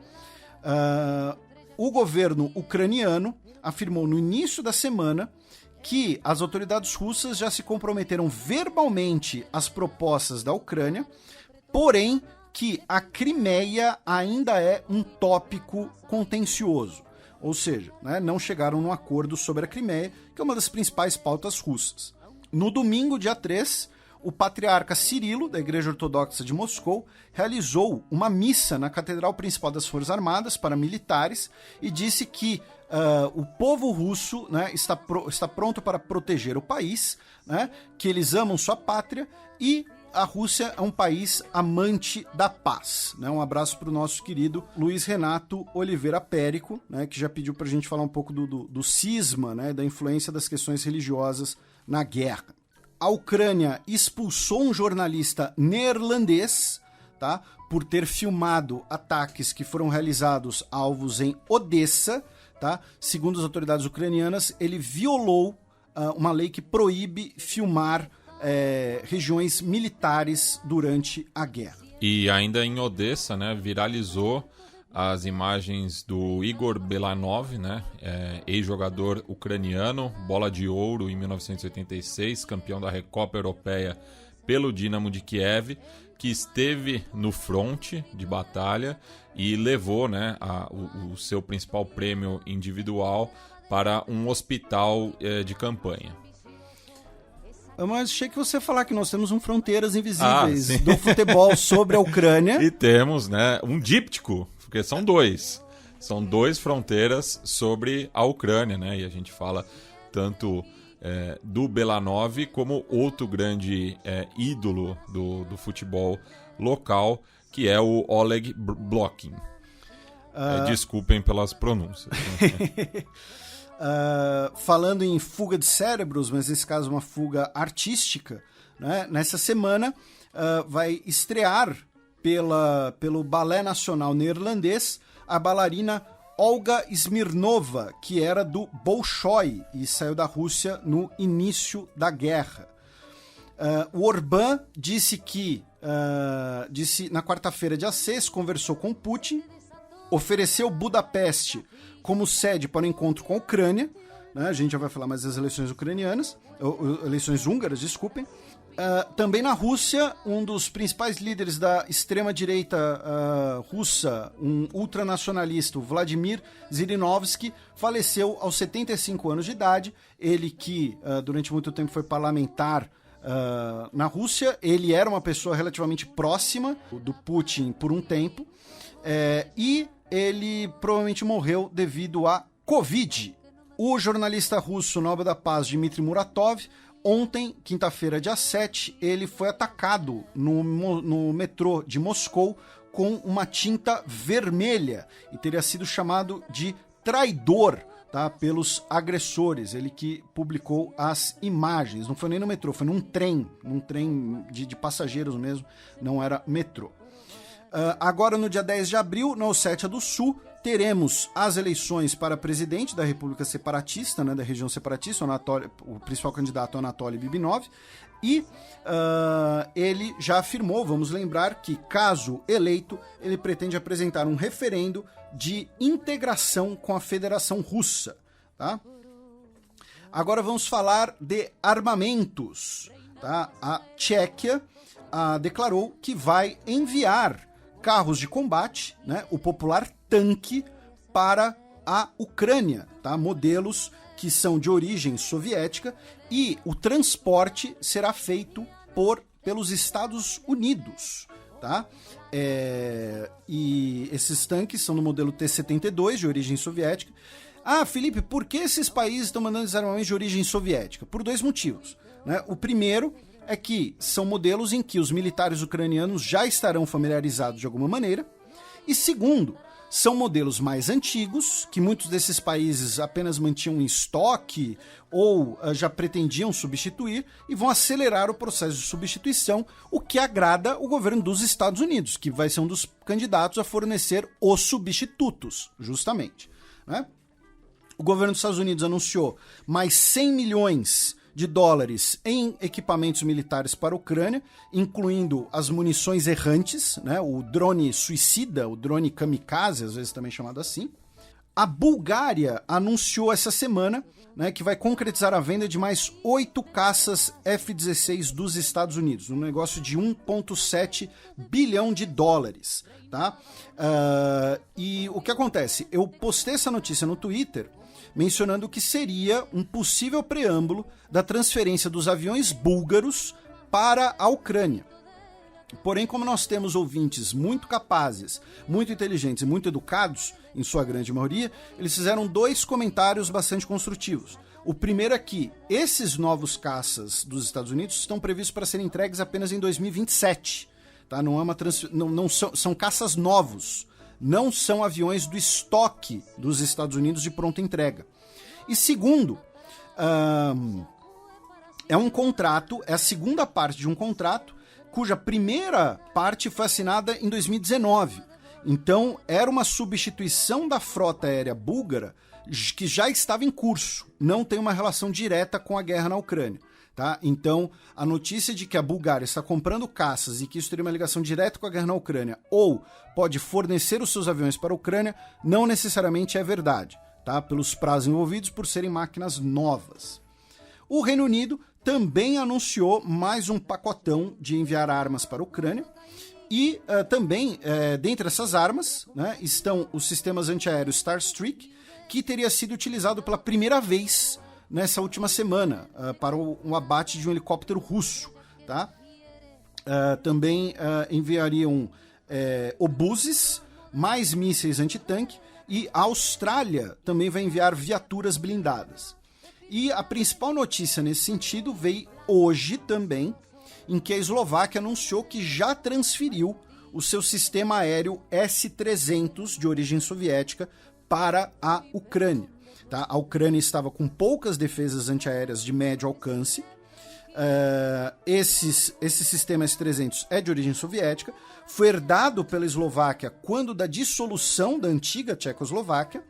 Speaker 4: O governo ucraniano afirmou no início da semana que as autoridades russas já se comprometeram verbalmente às propostas da Ucrânia, porém que a Crimeia ainda é um tópico contencioso. Ou seja, né, não chegaram num acordo sobre a Crimeia, que é uma das principais pautas russas. No domingo, dia 3, o patriarca Cirilo, da Igreja Ortodoxa de Moscou, realizou uma missa na Catedral Principal das Forças Armadas para militares e disse que o povo russo, né, está pronto para proteger o país, né, que eles amam sua pátria e a Rússia é um país amante da paz. Né? Um abraço para o nosso querido Luiz Renato Oliveira Périco, né, que já pediu para a gente falar um pouco do cisma, né, da influência das questões religiosas na guerra. A Ucrânia expulsou um jornalista neerlandês, tá, por ter filmado ataques que foram realizados a alvos em Odessa. Tá? Segundo as autoridades ucranianas, ele violou uma lei que proíbe filmar regiões militares durante a guerra.
Speaker 2: E ainda em Odessa, né, viralizou as imagens do Igor Belanov, né, ex-jogador ucraniano, bola de ouro em 1986, campeão da Recopa Europeia pelo Dinamo de Kiev, que esteve no fronte de batalha e levou, né, o seu principal prêmio individual para um hospital de campanha.
Speaker 4: Mas achei que você ia falar que nós temos um Fronteiras Invisíveis do futebol sobre a Ucrânia.
Speaker 2: E temos, né, um díptico, porque são dois. São dois fronteiras sobre a Ucrânia, né? E a gente fala tanto do Belanov como outro grande ídolo do futebol local, que é o Oleg Blokin. Desculpem pelas pronúncias. Né?
Speaker 4: Falando em fuga de cérebros, mas nesse caso uma fuga artística, né? Nessa semana vai estrear pelo Balé Nacional Neerlandês a bailarina Olga Smirnova, que era do Bolshoi e saiu da Rússia no início da guerra. O Orbán disse na quarta-feira, dia 6, conversou com Putin, ofereceu Budapeste como sede para o encontro com a Ucrânia, né? A gente já vai falar mais das eleições eleições húngaras, desculpem. Também na Rússia, um dos principais líderes da extrema-direita russa, um ultranacionalista, o Vladimir Zhirinovsky, faleceu aos 75 anos de idade. Ele que durante muito tempo foi parlamentar na Rússia, ele era uma pessoa relativamente próxima do Putin por um tempo, e ele provavelmente morreu devido a Covid. O jornalista russo Nobel da Paz Dmitry Muratov, ontem, quinta-feira, dia 7, ele foi atacado no metrô de Moscou com uma tinta vermelha e teria sido chamado de traidor, tá, pelos agressores. Ele que publicou as imagens. Não foi nem no metrô, foi num trem de passageiros mesmo, não era metrô. Agora, no dia 10 de abril, na Ossétia do Sul, teremos as eleições para presidente da República Separatista, né, da região separatista, o principal candidato é Anatoly Bibinov, e ele já afirmou, vamos lembrar, que caso eleito, ele pretende apresentar um referendo de integração com a Federação Russa. Tá? Agora vamos falar de armamentos. Tá? A Tchequia declarou que vai enviar carros de combate, né, o popular tanque, para a Ucrânia, tá? Modelos que são de origem soviética, e o transporte será feito pelos Estados Unidos. Tá? E esses tanques são do modelo T-72, de origem soviética. Felipe, por que esses países estão mandando esses armamentos de origem soviética? Por dois motivos. Né? O primeiro é que são modelos em que os militares ucranianos já estarão familiarizados de alguma maneira. E segundo, são modelos mais antigos, que muitos desses países apenas mantinham em estoque ou já pretendiam substituir, e vão acelerar o processo de substituição, o que agrada o governo dos Estados Unidos, que vai ser um dos candidatos a fornecer os substitutos, justamente. Né? O governo dos Estados Unidos anunciou mais 100 milhões de dólares em equipamentos militares para a Ucrânia, incluindo as munições errantes, né, o drone suicida, o drone kamikaze, às vezes também chamado assim. A Bulgária anunciou essa semana, né, que vai concretizar a venda de mais 8 caças F-16 dos Estados Unidos, um negócio de 1,7 bilhão de dólares. Tá? E o que acontece? Eu postei essa notícia no Twitter, mencionando que seria um possível preâmbulo da transferência dos aviões búlgaros para a Ucrânia. Porém, como nós temos ouvintes muito capazes, muito inteligentes e muito educados, em sua grande maioria, eles fizeram 2 comentários bastante construtivos. O primeiro é que esses novos caças dos Estados Unidos estão previstos para serem entregues apenas em 2027. Tá? Não é uma não são caças novos. Não são aviões do estoque dos Estados Unidos de pronta entrega. E segundo, é um contrato, é a segunda parte de um contrato, cuja primeira parte foi assinada em 2019. Então, era uma substituição da frota aérea búlgara que já estava em curso, não tem uma relação direta com a guerra na Ucrânia. Tá? Então, a notícia de que a Bulgária está comprando caças e que isso teria uma ligação direta com a guerra na Ucrânia ou pode fornecer os seus aviões para a Ucrânia não necessariamente é verdade, tá? Pelos prazos envolvidos por serem máquinas novas. O Reino Unido também anunciou mais um pacotão de enviar armas para a Ucrânia. E também, dentre essas armas, né, estão os sistemas antiaéreos Starstreak, que teria sido utilizado pela primeira vez nessa última semana para um abate de um helicóptero russo. Tá? Também enviariam obuses, mais mísseis antitanque, e a Austrália também vai enviar viaturas blindadas. E a principal notícia nesse sentido veio hoje também, em que a Eslováquia anunciou que já transferiu o seu sistema aéreo S-300 de origem soviética para a Ucrânia. Tá? A Ucrânia estava com poucas defesas antiaéreas de médio alcance. Esse sistema S-300 é de origem soviética, foi herdado pela Eslováquia quando da dissolução da antiga Tchecoslováquia,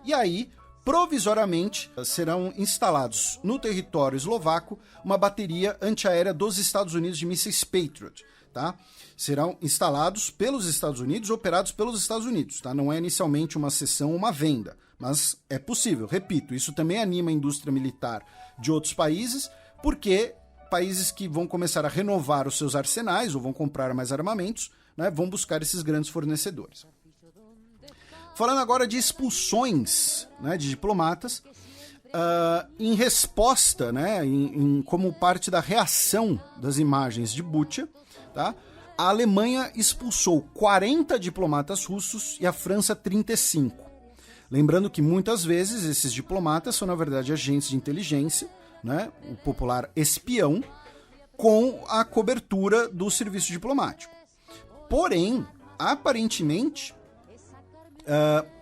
Speaker 4: e aí, provisoriamente, serão instalados no território eslovaco uma bateria antiaérea dos Estados Unidos de mísseis Patriot. Tá? Serão instalados pelos Estados Unidos, operados pelos Estados Unidos. Tá? Não é inicialmente uma cessão ou uma venda, mas é possível. Repito, isso também anima a indústria militar de outros países, porque países que vão começar a renovar os seus arsenais ou vão comprar mais armamentos, né, vão buscar esses grandes fornecedores. Falando agora de expulsões, né, de diplomatas, em resposta, né, como parte da reação das imagens de Bucha, tá, a Alemanha expulsou 40 diplomatas russos e a França 35. Lembrando que muitas vezes esses diplomatas são, na verdade, agentes de inteligência, né, o popular espião, com a cobertura do serviço diplomático. Porém, aparentemente,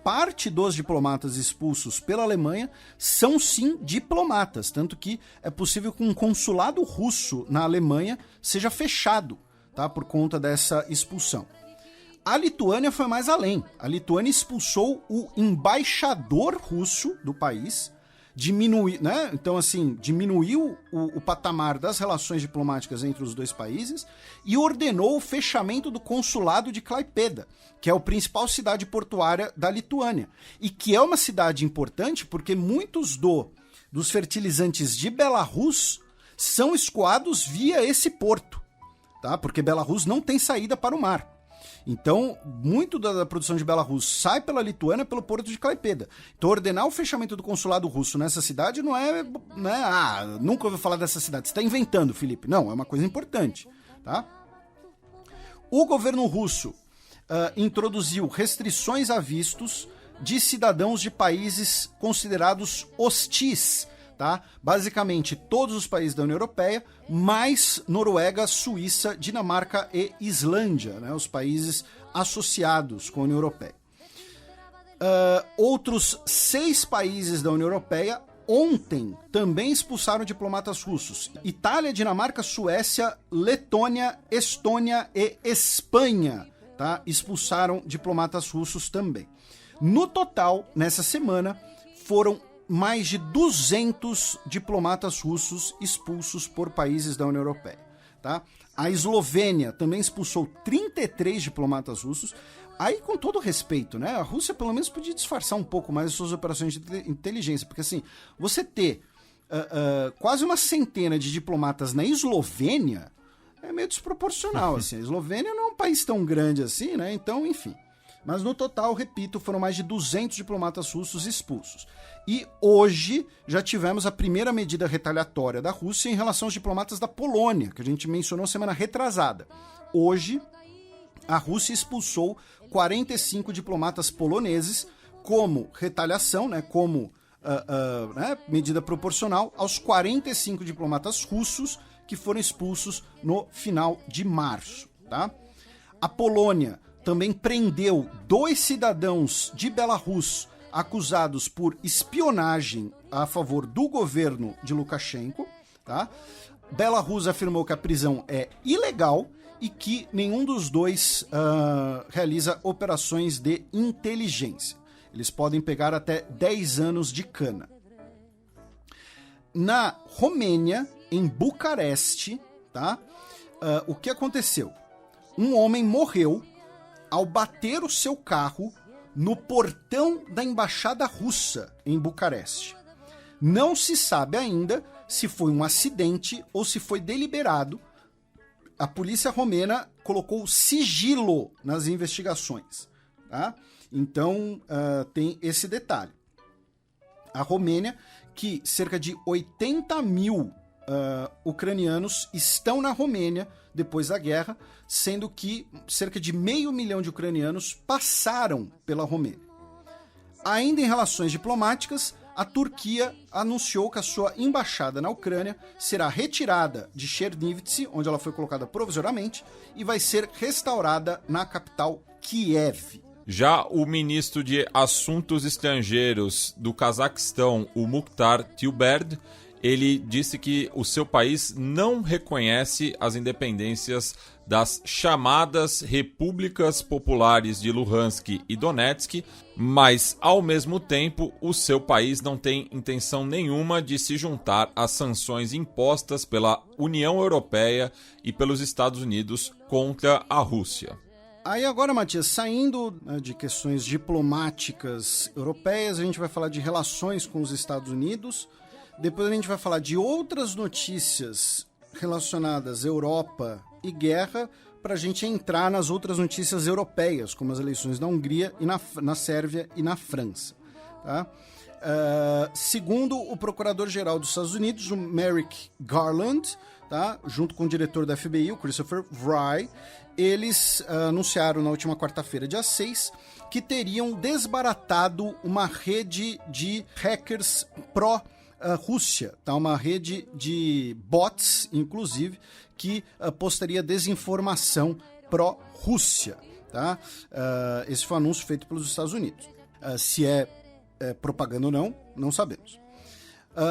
Speaker 4: parte dos diplomatas expulsos pela Alemanha são sim diplomatas, tanto que é possível que um consulado russo na Alemanha seja fechado, tá, por conta dessa expulsão. A Lituânia foi mais além. A Lituânia expulsou o embaixador russo do país, né? Então, assim, diminuiu o patamar das relações diplomáticas entre os dois países e ordenou o fechamento do consulado de Klaipėda, que é a principal cidade portuária da Lituânia, e que é uma cidade importante porque muitos dos fertilizantes de Belarus são escoados via esse porto, tá? Porque Belarus não tem saída para o mar. Então, muito da produção de Belarus sai pela Lituânia pelo porto de Klaipėda. Então, ordenar o fechamento do consulado russo nessa cidade não é nunca ouviu falar dessa cidade. Você está inventando, Felipe. Não, é uma coisa importante. Tá? O governo russo introduziu restrições a vistos de cidadãos de países considerados hostis. Tá? Basicamente, todos os países da União Europeia, mais Noruega, Suíça, Dinamarca e Islândia, né? Os países associados com a União Europeia. Outros 6 países da União Europeia ontem também expulsaram diplomatas russos. Itália, Dinamarca, Suécia, Letônia, Estônia e Espanha, tá? Expulsaram diplomatas russos também. No total, nessa semana, foram mais de 200 diplomatas russos expulsos por países da União Europeia. Tá? A Eslovênia também expulsou 33 diplomatas russos. Aí, com todo respeito, né, a Rússia pelo menos podia disfarçar um pouco mais as suas operações de inteligência, porque assim, você ter quase uma centena de diplomatas na Eslovênia é meio desproporcional. Assim. A Eslovênia não é um país tão grande assim, né? Então, enfim. Mas no total, repito, foram mais de 200 diplomatas russos expulsos. E hoje já tivemos a primeira medida retaliatória da Rússia em relação aos diplomatas da Polônia, que a gente mencionou semana retrasada. Hoje, a Rússia expulsou 45 diplomatas poloneses como retaliação, né, como medida proporcional aos 45 diplomatas russos que foram expulsos no final de março. Tá? A Polônia também prendeu 2 cidadãos de Belarus acusados por espionagem a favor do governo de Lukashenko. Tá? Belarus afirmou que a prisão é ilegal e que nenhum dos dois realiza operações de inteligência. Eles podem pegar até 10 anos de cana. Na Romênia, em Bucareste, tá? O que aconteceu? Um homem morreu ao bater o seu carro no portão da embaixada russa em Bucareste. Não se sabe ainda se foi um acidente ou se foi deliberado. A polícia romena colocou sigilo nas investigações, tá? Então, tem esse detalhe. A Romênia, que cerca de 80 mil ucranianos estão na Romênia depois da guerra, sendo que cerca de 500 mil de ucranianos passaram pela Romênia. Ainda em relações diplomáticas, a Turquia anunciou que a sua embaixada na Ucrânia será retirada de Chernivtsi, onde ela foi colocada provisoriamente, e vai ser restaurada na capital Kiev.
Speaker 2: Já o ministro de Assuntos Estrangeiros do Cazaquistão, o Mukhtar Tilberd, ele disse que o seu país não reconhece as independências das chamadas Repúblicas Populares de Luhansk e Donetsk, mas, ao mesmo tempo, o seu país não tem intenção nenhuma de se juntar às sanções impostas pela União Europeia e pelos Estados Unidos contra a Rússia.
Speaker 4: Aí agora, Matias, saindo de questões diplomáticas europeias, a gente vai falar de relações com os Estados Unidos. Depois a gente vai falar de outras notícias relacionadas à Europa e guerra, para a gente entrar nas outras notícias europeias, como as eleições na Hungria, e na Sérvia e na França. Tá? Segundo o Procurador-Geral dos Estados Unidos, o Merrick Garland, tá? Junto com o diretor da FBI, o Christopher Wray, eles anunciaram na última quarta-feira, dia 6, que teriam desbaratado uma rede de hackers pró-Rússia, tá? Uma rede de bots, inclusive, que postaria desinformação pró-Rússia. Tá? Esse foi um anúncio feito pelos Estados Unidos. Se é propaganda ou não, não sabemos.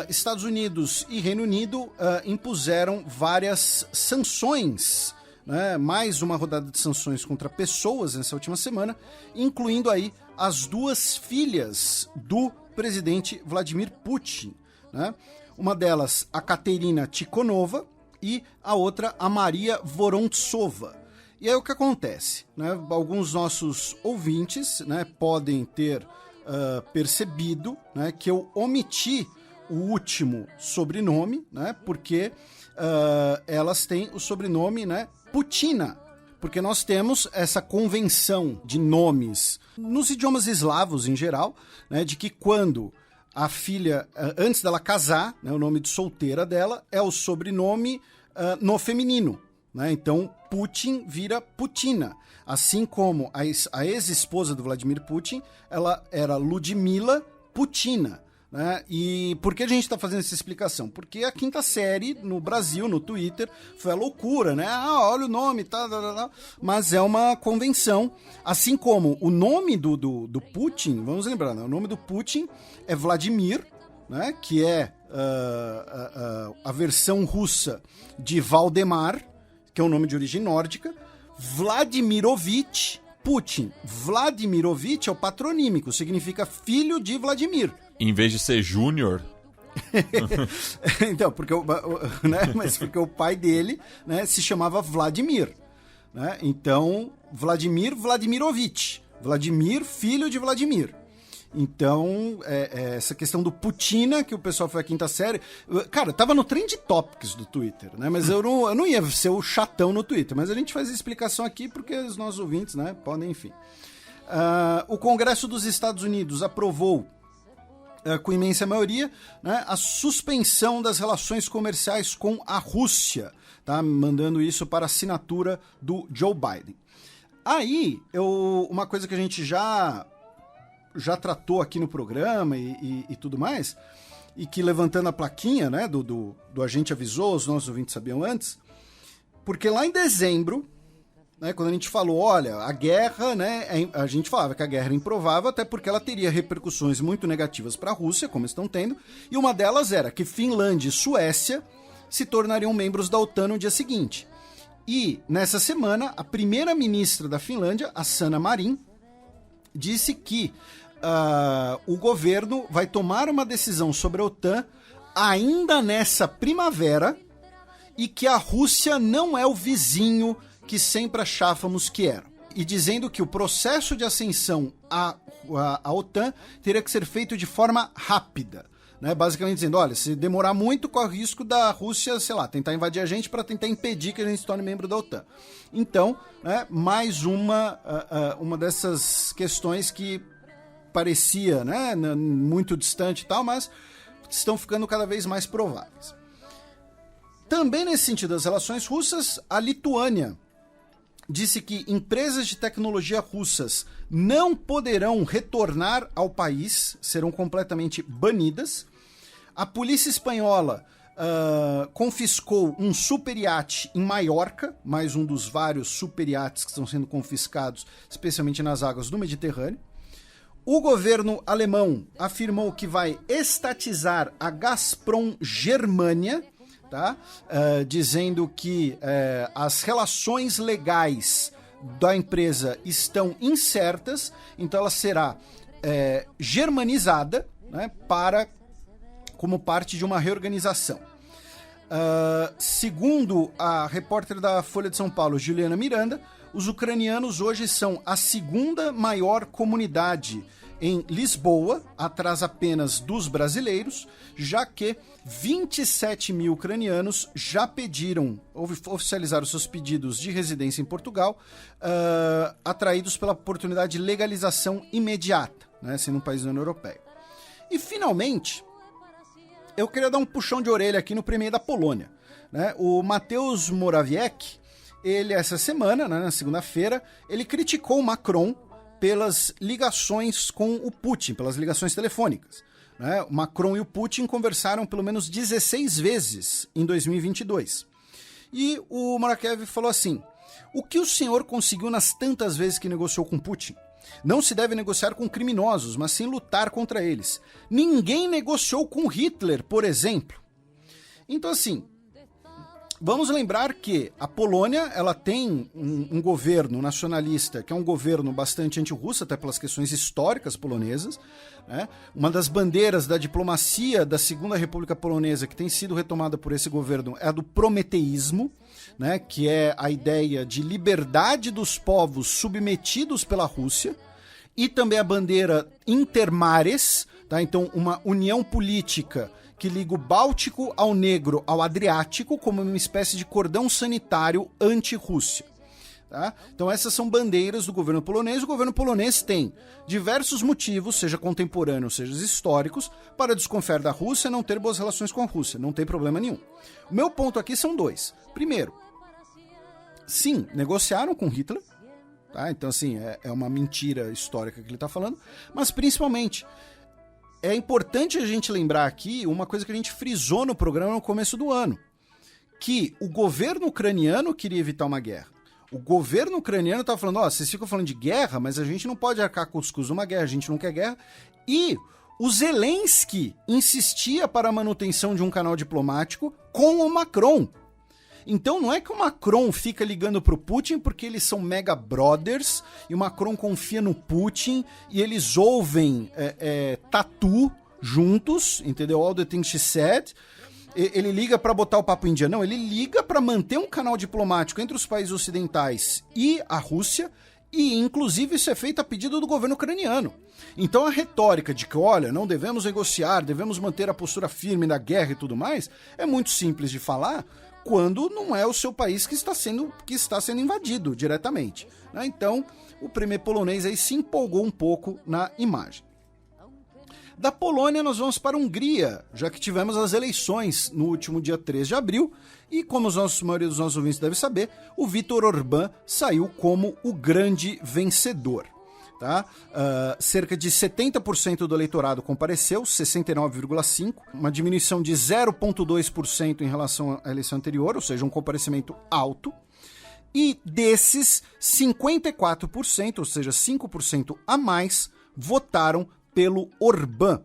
Speaker 4: Estados Unidos e Reino Unido impuseram várias sanções, né? Mais uma rodada de sanções contra pessoas nessa última semana, incluindo aí as duas filhas do presidente Vladimir Putin, né? Uma delas, a Katerina Tikhonova, e a outra, a Maria Vorontsova. E aí o que acontece? Né? Alguns nossos ouvintes, né, podem ter percebido, né, que eu omiti o último sobrenome, né, porque elas têm o sobrenome, né, Putina. Porque nós temos essa convenção de nomes nos idiomas eslavos em geral, né, de que quando a filha, antes dela casar, né, o nome de solteira dela é o sobrenome no feminino, né? Então Putin vira Putina, assim como a ex-esposa do Vladimir Putin, ela era Ludmila Putina, né? E por que a gente está fazendo essa explicação? Porque a quinta série no Brasil, no Twitter, foi a loucura, né? Olha o nome, tá. Mas é uma convenção, assim como o nome do Putin, vamos lembrar, né? O nome do Putin é Vladimir, né? Que é a versão russa de Valdemar, que é um nome de origem nórdica. Vladimirovich Putin. Vladimirovich é o patronímico, significa filho de Vladimir.
Speaker 2: Em vez de ser Júnior?
Speaker 4: Então, porque mas porque o pai dele, né, se chamava Vladimir. Né? Então, Vladimir Vladimirovich. Vladimir, filho de Vladimir. Então, essa questão do Putina, que o pessoal foi a quinta série... Cara, tava no Trend Topics do Twitter, né? Mas eu não ia ser o chatão no Twitter. Mas a gente faz a explicação aqui porque os nossos ouvintes, né, podem, enfim. O Congresso dos Estados Unidos aprovou, com imensa maioria, né, a suspensão das relações comerciais com a Rússia, tá? Mandando isso para assinatura do Joe Biden. Aí, uma coisa que a gente já tratou aqui no programa e tudo mais, e que levantando a plaquinha, né, do A Gente Avisou, os nossos ouvintes sabiam antes, porque lá em dezembro, né, quando a gente falou, olha, a guerra, né, a gente falava que a guerra era improvável, até porque ela teria repercussões muito negativas para a Rússia, como estão tendo, e uma delas era que Finlândia e Suécia se tornariam membros da OTAN no dia seguinte. E, nessa semana, a primeira-ministra da Finlândia, a Sanna Marin, disse que o governo vai tomar uma decisão sobre a OTAN ainda nessa primavera e que a Rússia não é o vizinho que sempre achávamos que era. E dizendo que o processo de ascensão à OTAN teria que ser feito de forma rápida. né? Basicamente dizendo, olha, se demorar muito, corre o risco da Rússia, sei lá, tentar invadir a gente para tentar impedir que a gente se torne membro da OTAN. Então, né, mais uma dessas questões que parecia, né, muito distante e tal, mas estão ficando cada vez mais prováveis. Também nesse sentido das relações russas, a Lituânia disse que empresas de tecnologia russas não poderão retornar ao país, serão completamente banidas. A polícia espanhola confiscou um superiate em Maiorca, mais um dos vários superiates que estão sendo confiscados, especialmente nas águas do Mediterrâneo. O governo alemão afirmou que vai estatizar a Gazprom Germânia, tá? Dizendo que as relações legais da empresa estão incertas, então ela será germanizada, né, como parte de uma reorganização. Segundo a repórter da Folha de São Paulo, Juliana Miranda, os ucranianos hoje são a segunda maior comunidade em Lisboa, atrás apenas dos brasileiros, já que 27 mil ucranianos já oficializaram seus pedidos de residência em Portugal, atraídos pela oportunidade de legalização imediata, né, sendo um país da União Europeia. E, finalmente, eu queria dar um puxão de orelha aqui no premier da Polônia, né? O Mateusz Morawiecki, ele essa semana, né, na segunda-feira, ele criticou o Macron pelas ligações com o Putin, pelas ligações telefônicas, né? O Macron e o Putin conversaram pelo menos 16 vezes em 2022. E o Morawiecki falou assim: o que o senhor conseguiu nas tantas vezes que negociou com Putin? Não se deve negociar com criminosos, mas sim lutar contra eles. Ninguém negociou com Hitler, por exemplo. Então, assim, vamos lembrar que a Polônia, ela tem um governo nacionalista, que é um governo bastante anti-russo, até pelas questões históricas polonesas, né? Uma das bandeiras da diplomacia da Segunda República Polonesa, que tem sido retomada por esse governo, é a do prometeísmo, né? Que é a ideia de liberdade dos povos submetidos pela Rússia, e também a bandeira intermares, tá? Então uma união política que liga o Báltico ao Negro ao Adriático como uma espécie de cordão sanitário anti-Rússia. Tá? Então essas são bandeiras do governo polonês. O governo polonês tem diversos motivos, seja contemporâneos, seja históricos, para desconfiar da Rússia e não ter boas relações com a Rússia. Não tem problema nenhum. O meu ponto aqui são dois. Primeiro, sim, negociaram com Hitler. Tá? Então assim, é uma mentira histórica que ele está falando. Mas principalmente, é importante a gente lembrar aqui uma coisa que a gente frisou no programa no começo do ano, que o governo ucraniano queria evitar uma guerra. O governo ucraniano estava falando, vocês ficam falando de guerra, mas a gente não pode arcar com os custos de uma guerra, a gente não quer guerra. E o Zelensky insistia para a manutenção de um canal diplomático com o Macron. Então não é que o Macron fica ligando pro Putin porque eles são mega brothers e o Macron confia no Putin e eles ouvem Tatu juntos, entendeu? All the things she said. Ele liga para botar o papo em dia. Não, ele liga para manter um canal diplomático entre os países ocidentais e a Rússia, e inclusive isso é feito a pedido do governo ucraniano. Então a retórica de que, olha, não devemos negociar, devemos manter a postura firme na guerra e tudo mais, é muito simples de falar quando não é o seu país que está sendo invadido diretamente, né? Então o premier polonês aí se empolgou um pouco na imagem. Da Polônia nós vamos para a Hungria, já que tivemos as eleições no último dia 3 de abril, e como a maioria dos nossos ouvintes deve saber, o Viktor Orbán saiu como o grande vencedor. Tá? Cerca de 70% do eleitorado compareceu, 69,5%, uma diminuição de 0,2% em relação à eleição anterior, ou seja, um comparecimento alto. E desses, 54%, ou seja, 5% a mais, votaram pelo Orbán.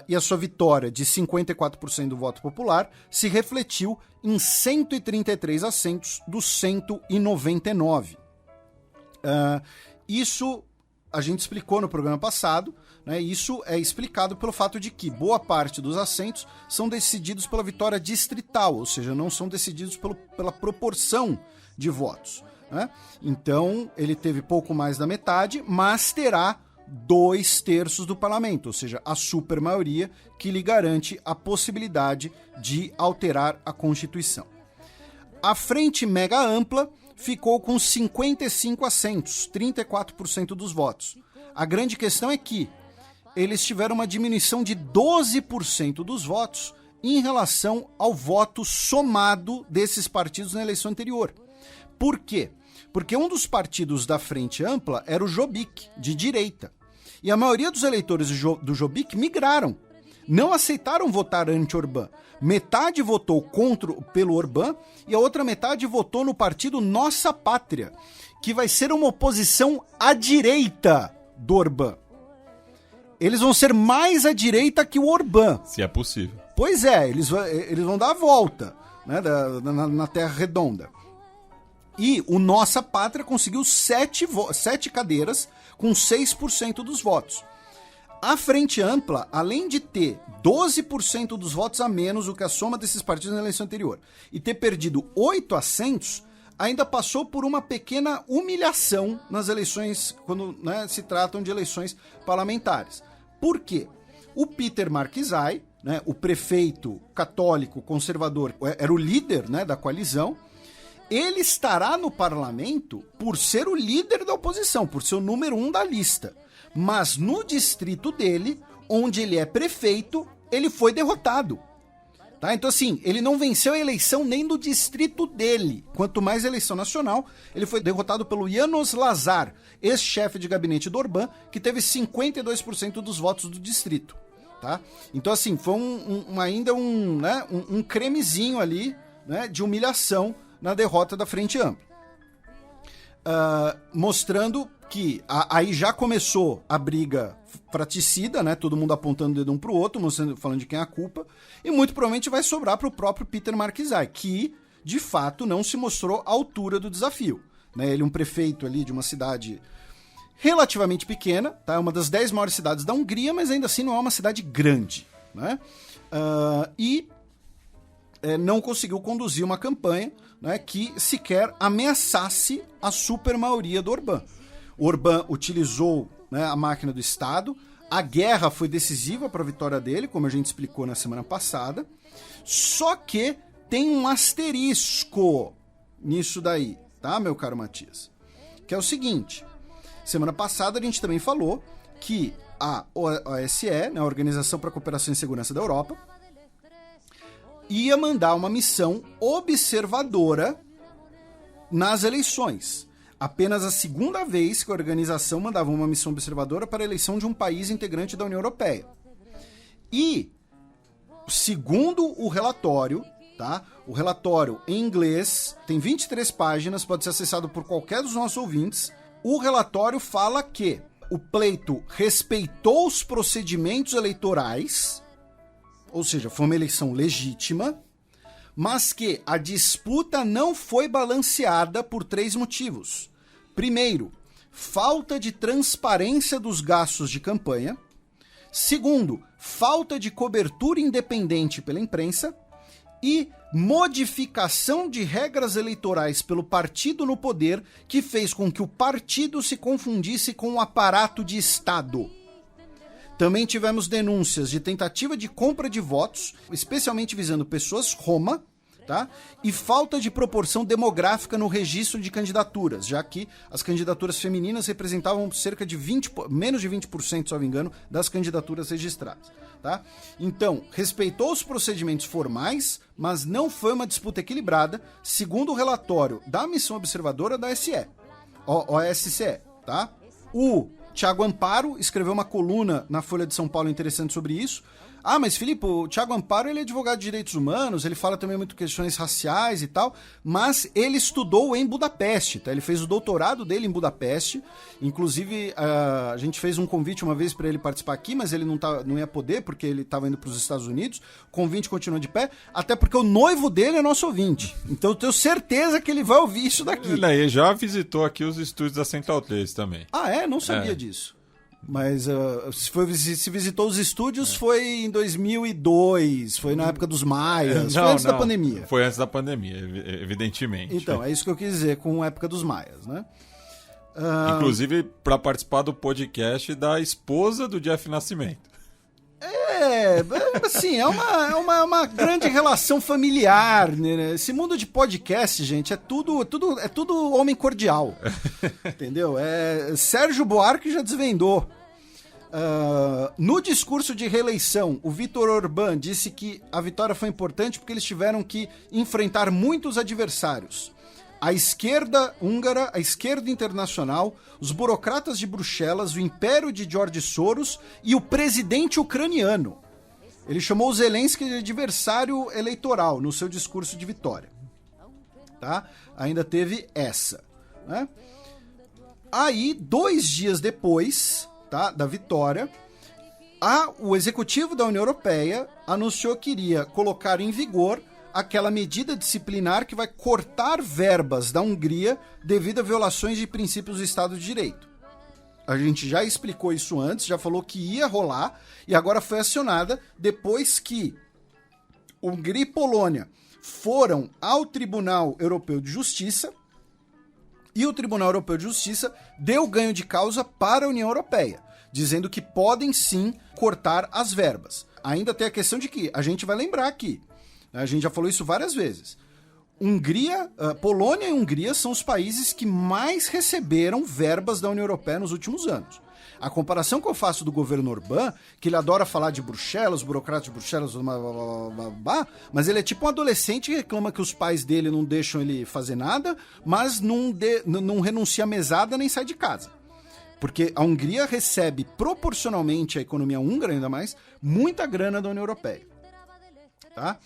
Speaker 4: E a sua vitória de 54% do voto popular se refletiu em 133 assentos dos 199. Isso a gente explicou no programa passado, né? Isso é explicado pelo fato de que boa parte dos assentos são decididos pela vitória distrital, ou seja, não são decididos pela proporção de votos, né? Então ele teve pouco mais da metade, mas terá 2/3 do parlamento, ou seja, a supermaioria que lhe garante a possibilidade de alterar a Constituição. A frente mega ampla ficou com 55 assentos, 34% dos votos. A grande questão é que eles tiveram uma diminuição de 12% dos votos em relação ao voto somado desses partidos na eleição anterior. Por quê? Porque um dos partidos da Frente Ampla era o Jobbik, de direita. E a maioria dos eleitores do Jobbik migraram. Não aceitaram votar anti-Orbán. Metade votou pelo Orbán e a outra metade votou no partido Nossa Pátria, que vai ser uma oposição à direita do Orbán. Eles vão ser mais à direita que o Orbán.
Speaker 2: Se é possível.
Speaker 4: Pois é, eles vão dar a volta, né, na Terra Redonda. E o Nossa Pátria conseguiu 7 cadeiras com 6% dos votos. A Frente Ampla, além de ter 12% dos votos a menos do que a soma desses partidos na eleição anterior e ter perdido 8 assentos, ainda passou por uma pequena humilhação nas eleições, quando, né, se tratam de eleições parlamentares. Por quê? O Peter Markizai, né, o prefeito católico conservador, era o líder, né, da coalizão. Ele estará no parlamento por ser o líder da oposição, por ser o número 1 da lista. Mas no distrito dele, onde ele é prefeito, ele foi derrotado. Tá? Então, assim, ele não venceu a eleição nem no distrito dele. Quanto mais a eleição nacional, ele foi derrotado pelo János Lázár, ex-chefe de gabinete do Orbán, que teve 52% dos votos do distrito. Tá? Então, assim, foi ainda um cremezinho ali, né, de humilhação na derrota da Frente Ampla. Mostrando que aí já começou a briga fratricida, né? Todo mundo apontando o dedo um pro outro, falando de quem é a culpa, e muito provavelmente vai sobrar pro próprio Peter Markizai, que de fato não se mostrou à altura do desafio, né? Ele é um prefeito ali de uma cidade relativamente pequena, tá? É uma das 10 maiores cidades da Hungria, mas ainda assim não é uma cidade grande, né? Não conseguiu conduzir uma campanha, né, que sequer ameaçasse a supermaioria do Orbán. O Orbán utilizou, né, a máquina do Estado, a guerra foi decisiva para a vitória dele, como a gente explicou na semana passada, só que tem um asterisco nisso daí, tá, meu caro Matias? Que é o seguinte, semana passada a gente também falou que a OSCE, né, a Organização para a Cooperação e Segurança da Europa, ia mandar uma missão observadora nas eleições. Apenas a segunda vez que a organização mandava uma missão observadora para a eleição de um país integrante da União Europeia. E, segundo o relatório, tá? O relatório em inglês tem 23 páginas, pode ser acessado por qualquer dos nossos ouvintes. O relatório fala que o pleito respeitou os procedimentos eleitorais, ou seja, foi uma eleição legítima, mas que a disputa não foi balanceada por 3 motivos. Primeiro, falta de transparência dos gastos de campanha. Segundo, falta de cobertura independente pela imprensa. E modificação de regras eleitorais pelo partido no poder, que fez com que o partido se confundisse com o aparato de Estado. Também tivemos denúncias de tentativa de compra de votos, especialmente visando pessoas Roma, tá? E falta de proporção demográfica no registro de candidaturas, já que as candidaturas femininas representavam cerca de menos de 20%, se não me engano, das candidaturas registradas. Tá? Então, respeitou os procedimentos formais, mas não foi uma disputa equilibrada, segundo o relatório da missão observadora da OSCE. Tá? O Thiago Amparo escreveu uma coluna na Folha de São Paulo interessante sobre isso. Ah, mas Filipe, o Thiago Amparo, ele é advogado de direitos humanos, ele fala também muito questões raciais e tal, mas ele estudou em Budapeste, tá? Ele fez o doutorado dele em Budapeste, inclusive a gente fez um convite uma vez para ele participar aqui, mas ele não ia poder porque ele estava indo para os Estados Unidos, o convite continua de pé, até porque o noivo dele é nosso ouvinte, então eu tenho certeza que ele vai ouvir isso daqui.
Speaker 2: Ele já visitou aqui os estúdios da Central 3 também.
Speaker 4: Ah, é? Não sabia disso. Mas se visitou os estúdios foi em 2002, foi na época dos Maias, foi antes da pandemia.
Speaker 2: Foi antes da pandemia, evidentemente.
Speaker 4: Então, é isso que eu quis dizer com a época dos Maias, né?
Speaker 2: Inclusive para participar do podcast da esposa do Jeff Nascimento.
Speaker 4: Assim, é uma grande relação familiar, né? Esse mundo de podcast, gente, é tudo homem cordial, entendeu? Sérgio Buarque já desvendou. No discurso de reeleição, o Viktor Orbán disse que a vitória foi importante porque eles tiveram que enfrentar muitos adversários. A esquerda húngara, a esquerda internacional, os burocratas de Bruxelas, o império de George Soros e o presidente ucraniano. Ele chamou o Zelensky de adversário eleitoral no seu discurso de vitória. Tá? Ainda teve essa. Né? Aí, 2 dias depois, tá, da vitória, o executivo da União Europeia anunciou que iria colocar em vigor aquela medida disciplinar que vai cortar verbas da Hungria devido a violações de princípios do Estado de Direito. A gente já explicou isso antes, já falou que ia rolar, e agora foi acionada depois que Hungria e Polônia foram ao Tribunal Europeu de Justiça, e o Tribunal Europeu de Justiça deu ganho de causa para a União Europeia, dizendo que podem sim cortar as verbas. Ainda tem a questão de que, a gente vai lembrar aqui, a gente já falou isso várias vezes, Polônia e Hungria são os países que mais receberam verbas da União Europeia nos últimos anos. A comparação que eu faço do governo Orbán, que ele adora falar de Bruxelas, burocratas de Bruxelas, mas ele é tipo um adolescente que reclama que os pais dele não deixam ele fazer nada, mas não renuncia a mesada nem sai de casa. Porque a Hungria recebe, proporcionalmente à economia húngara ainda mais, muita grana da União Europeia. Tá?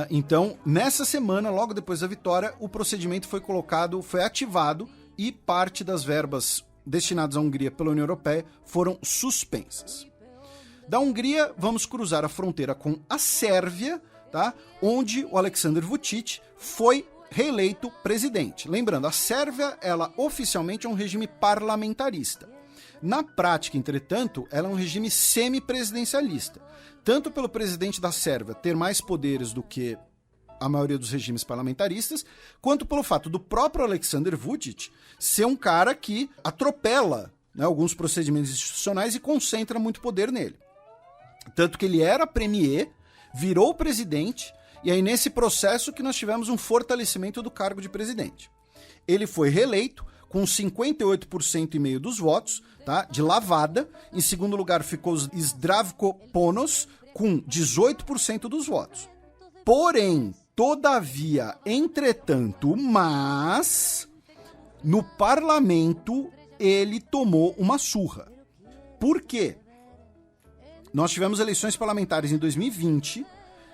Speaker 4: Então, nessa semana, logo depois da vitória, o procedimento foi ativado e parte das verbas destinadas à Hungria pela União Europeia foram suspensas. Da Hungria, vamos cruzar a fronteira com a Sérvia, tá? Onde o Aleksandar Vučić foi reeleito presidente. Lembrando, a Sérvia, ela oficialmente é um regime parlamentarista. Na prática, entretanto, ela é um regime semipresidencialista. Tanto pelo presidente da Sérvia ter mais poderes do que a maioria dos regimes parlamentaristas, quanto pelo fato do próprio Aleksandar Vučić ser um cara que atropela, né, alguns procedimentos institucionais e concentra muito poder nele. Tanto que ele era premier, virou presidente, e aí nesse processo que nós tivemos um fortalecimento do cargo de presidente. Ele foi reeleito com 58,5% dos votos, tá, de lavada. Em segundo lugar ficou Zdravko Ponos, com 18% dos votos. Porém, todavia, entretanto, mas, no parlamento, ele tomou uma surra. Por quê? Nós tivemos eleições parlamentares em 2020,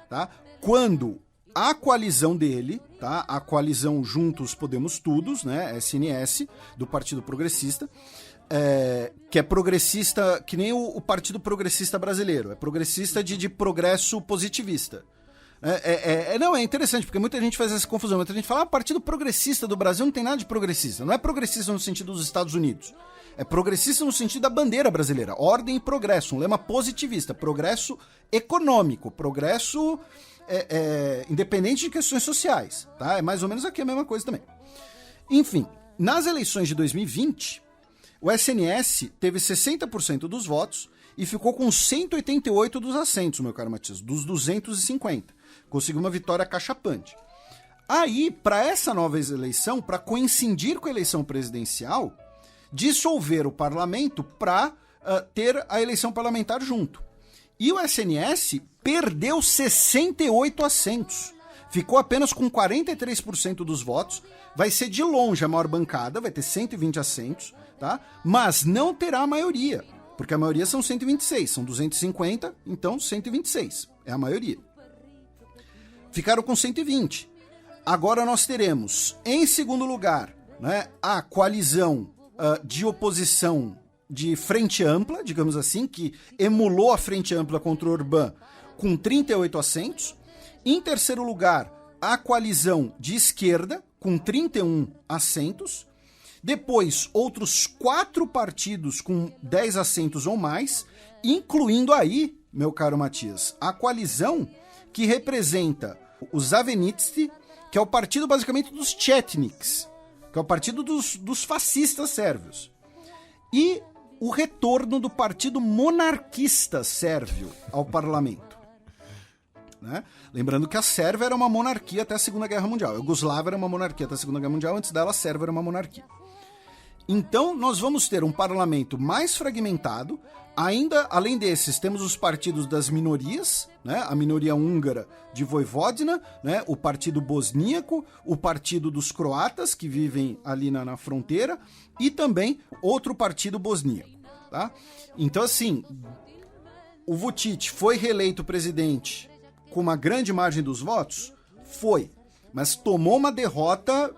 Speaker 4: tá, quando a coalizão dele, tá? A coalizão Juntos Podemos Todos, né? SNS, do Partido Progressista, que é progressista, que nem o Partido Progressista brasileiro, é progressista de progresso positivista. Não, é interessante, porque muita gente faz essa confusão, muita gente fala, o Partido Progressista do Brasil não tem nada de progressista, não é progressista no sentido dos Estados Unidos, é progressista no sentido da bandeira brasileira, ordem e progresso, um lema positivista, progresso econômico, progresso independente de questões sociais, tá? É mais ou menos aqui a mesma coisa também. Enfim, nas eleições de 2020, o SNS teve 60% dos votos e ficou com 188 dos assentos, meu caro Matias, dos 250. Conseguiu uma vitória cachapante. Aí, para essa nova eleição, para coincidir com a eleição presidencial, dissolver o parlamento para ter a eleição parlamentar junto. E o SNS perdeu 68 assentos. Ficou apenas com 43% dos votos. Vai ser de longe a maior bancada, vai ter 120 assentos, tá? Mas não terá a maioria, porque a maioria são 126, são 250, então 126 é a maioria. Ficaram com 120. Agora nós teremos, em segundo lugar, né, a coalizão de oposição de frente ampla, digamos assim, que emulou a frente ampla contra o Orbán, com 38 assentos. Em terceiro lugar, a coalizão de esquerda, com 31 assentos. Depois, outros 4 partidos com 10 assentos ou mais, incluindo aí, meu caro Matias, a coalizão que representa o Zavenitsti, que é o partido basicamente dos Chetniks, que é o partido dos fascistas sérvios. E o retorno do partido monarquista sérvio ao parlamento. Né? Lembrando que a Sérvia era uma monarquia até a Segunda Guerra Mundial. A Iugoslávia era uma monarquia até a Segunda Guerra Mundial, antes dela a Sérvia era uma monarquia. Então nós vamos ter um parlamento mais fragmentado. Ainda, além desses, temos os partidos das minorias, né? A minoria húngara de Vojvodina, né? O partido bosníaco, o partido dos croatas, que vivem ali na fronteira, e também outro partido bosníaco. Tá? Então, assim, o Vučić foi reeleito presidente com uma grande margem dos votos? Foi, mas tomou uma derrota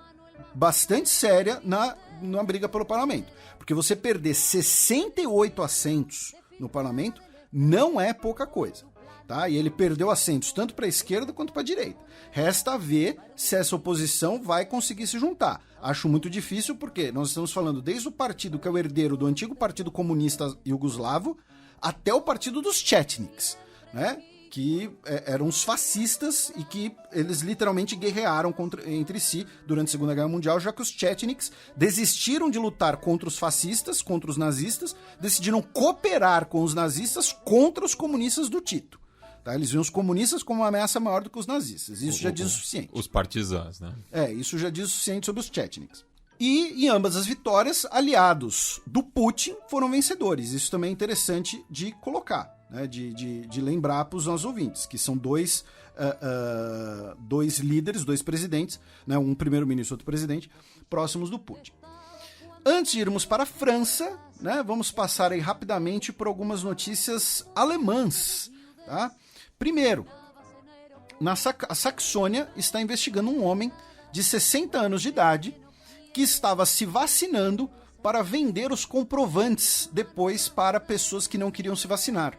Speaker 4: bastante séria na briga pelo parlamento. Porque você perder 68 assentos no parlamento não é pouca coisa. Tá? E ele perdeu assentos tanto para a esquerda quanto para a direita. Resta ver se essa oposição vai conseguir se juntar. Acho muito difícil porque nós estamos falando desde o partido que é o herdeiro do antigo Partido Comunista Iugoslavo até o partido dos Chetniks, né? Que eram os fascistas e que eles literalmente guerrearam entre si durante a Segunda Guerra Mundial, já que os Chetniks desistiram de lutar contra os fascistas, contra os nazistas, decidiram cooperar com os nazistas contra os comunistas do Tito. Tá? Eles viam os comunistas como uma ameaça maior do que os nazistas. Isso já diz o suficiente.
Speaker 2: Os partisãs, né?
Speaker 4: Isso já diz o suficiente sobre os Chetniks. E em ambas as vitórias, aliados do Putin foram vencedores. Isso também é interessante de colocar. Né, de lembrar para os nossos ouvintes, que são dois líderes, dois presidentes, né, um primeiro-ministro e outro presidente, próximos do Putin. Antes de irmos para a França, né, vamos passar aí rapidamente por algumas notícias alemãs. Tá? Primeiro, a Saxônia está investigando um homem de 60 anos de idade que estava se vacinando para vender os comprovantes depois para pessoas que não queriam se vacinar.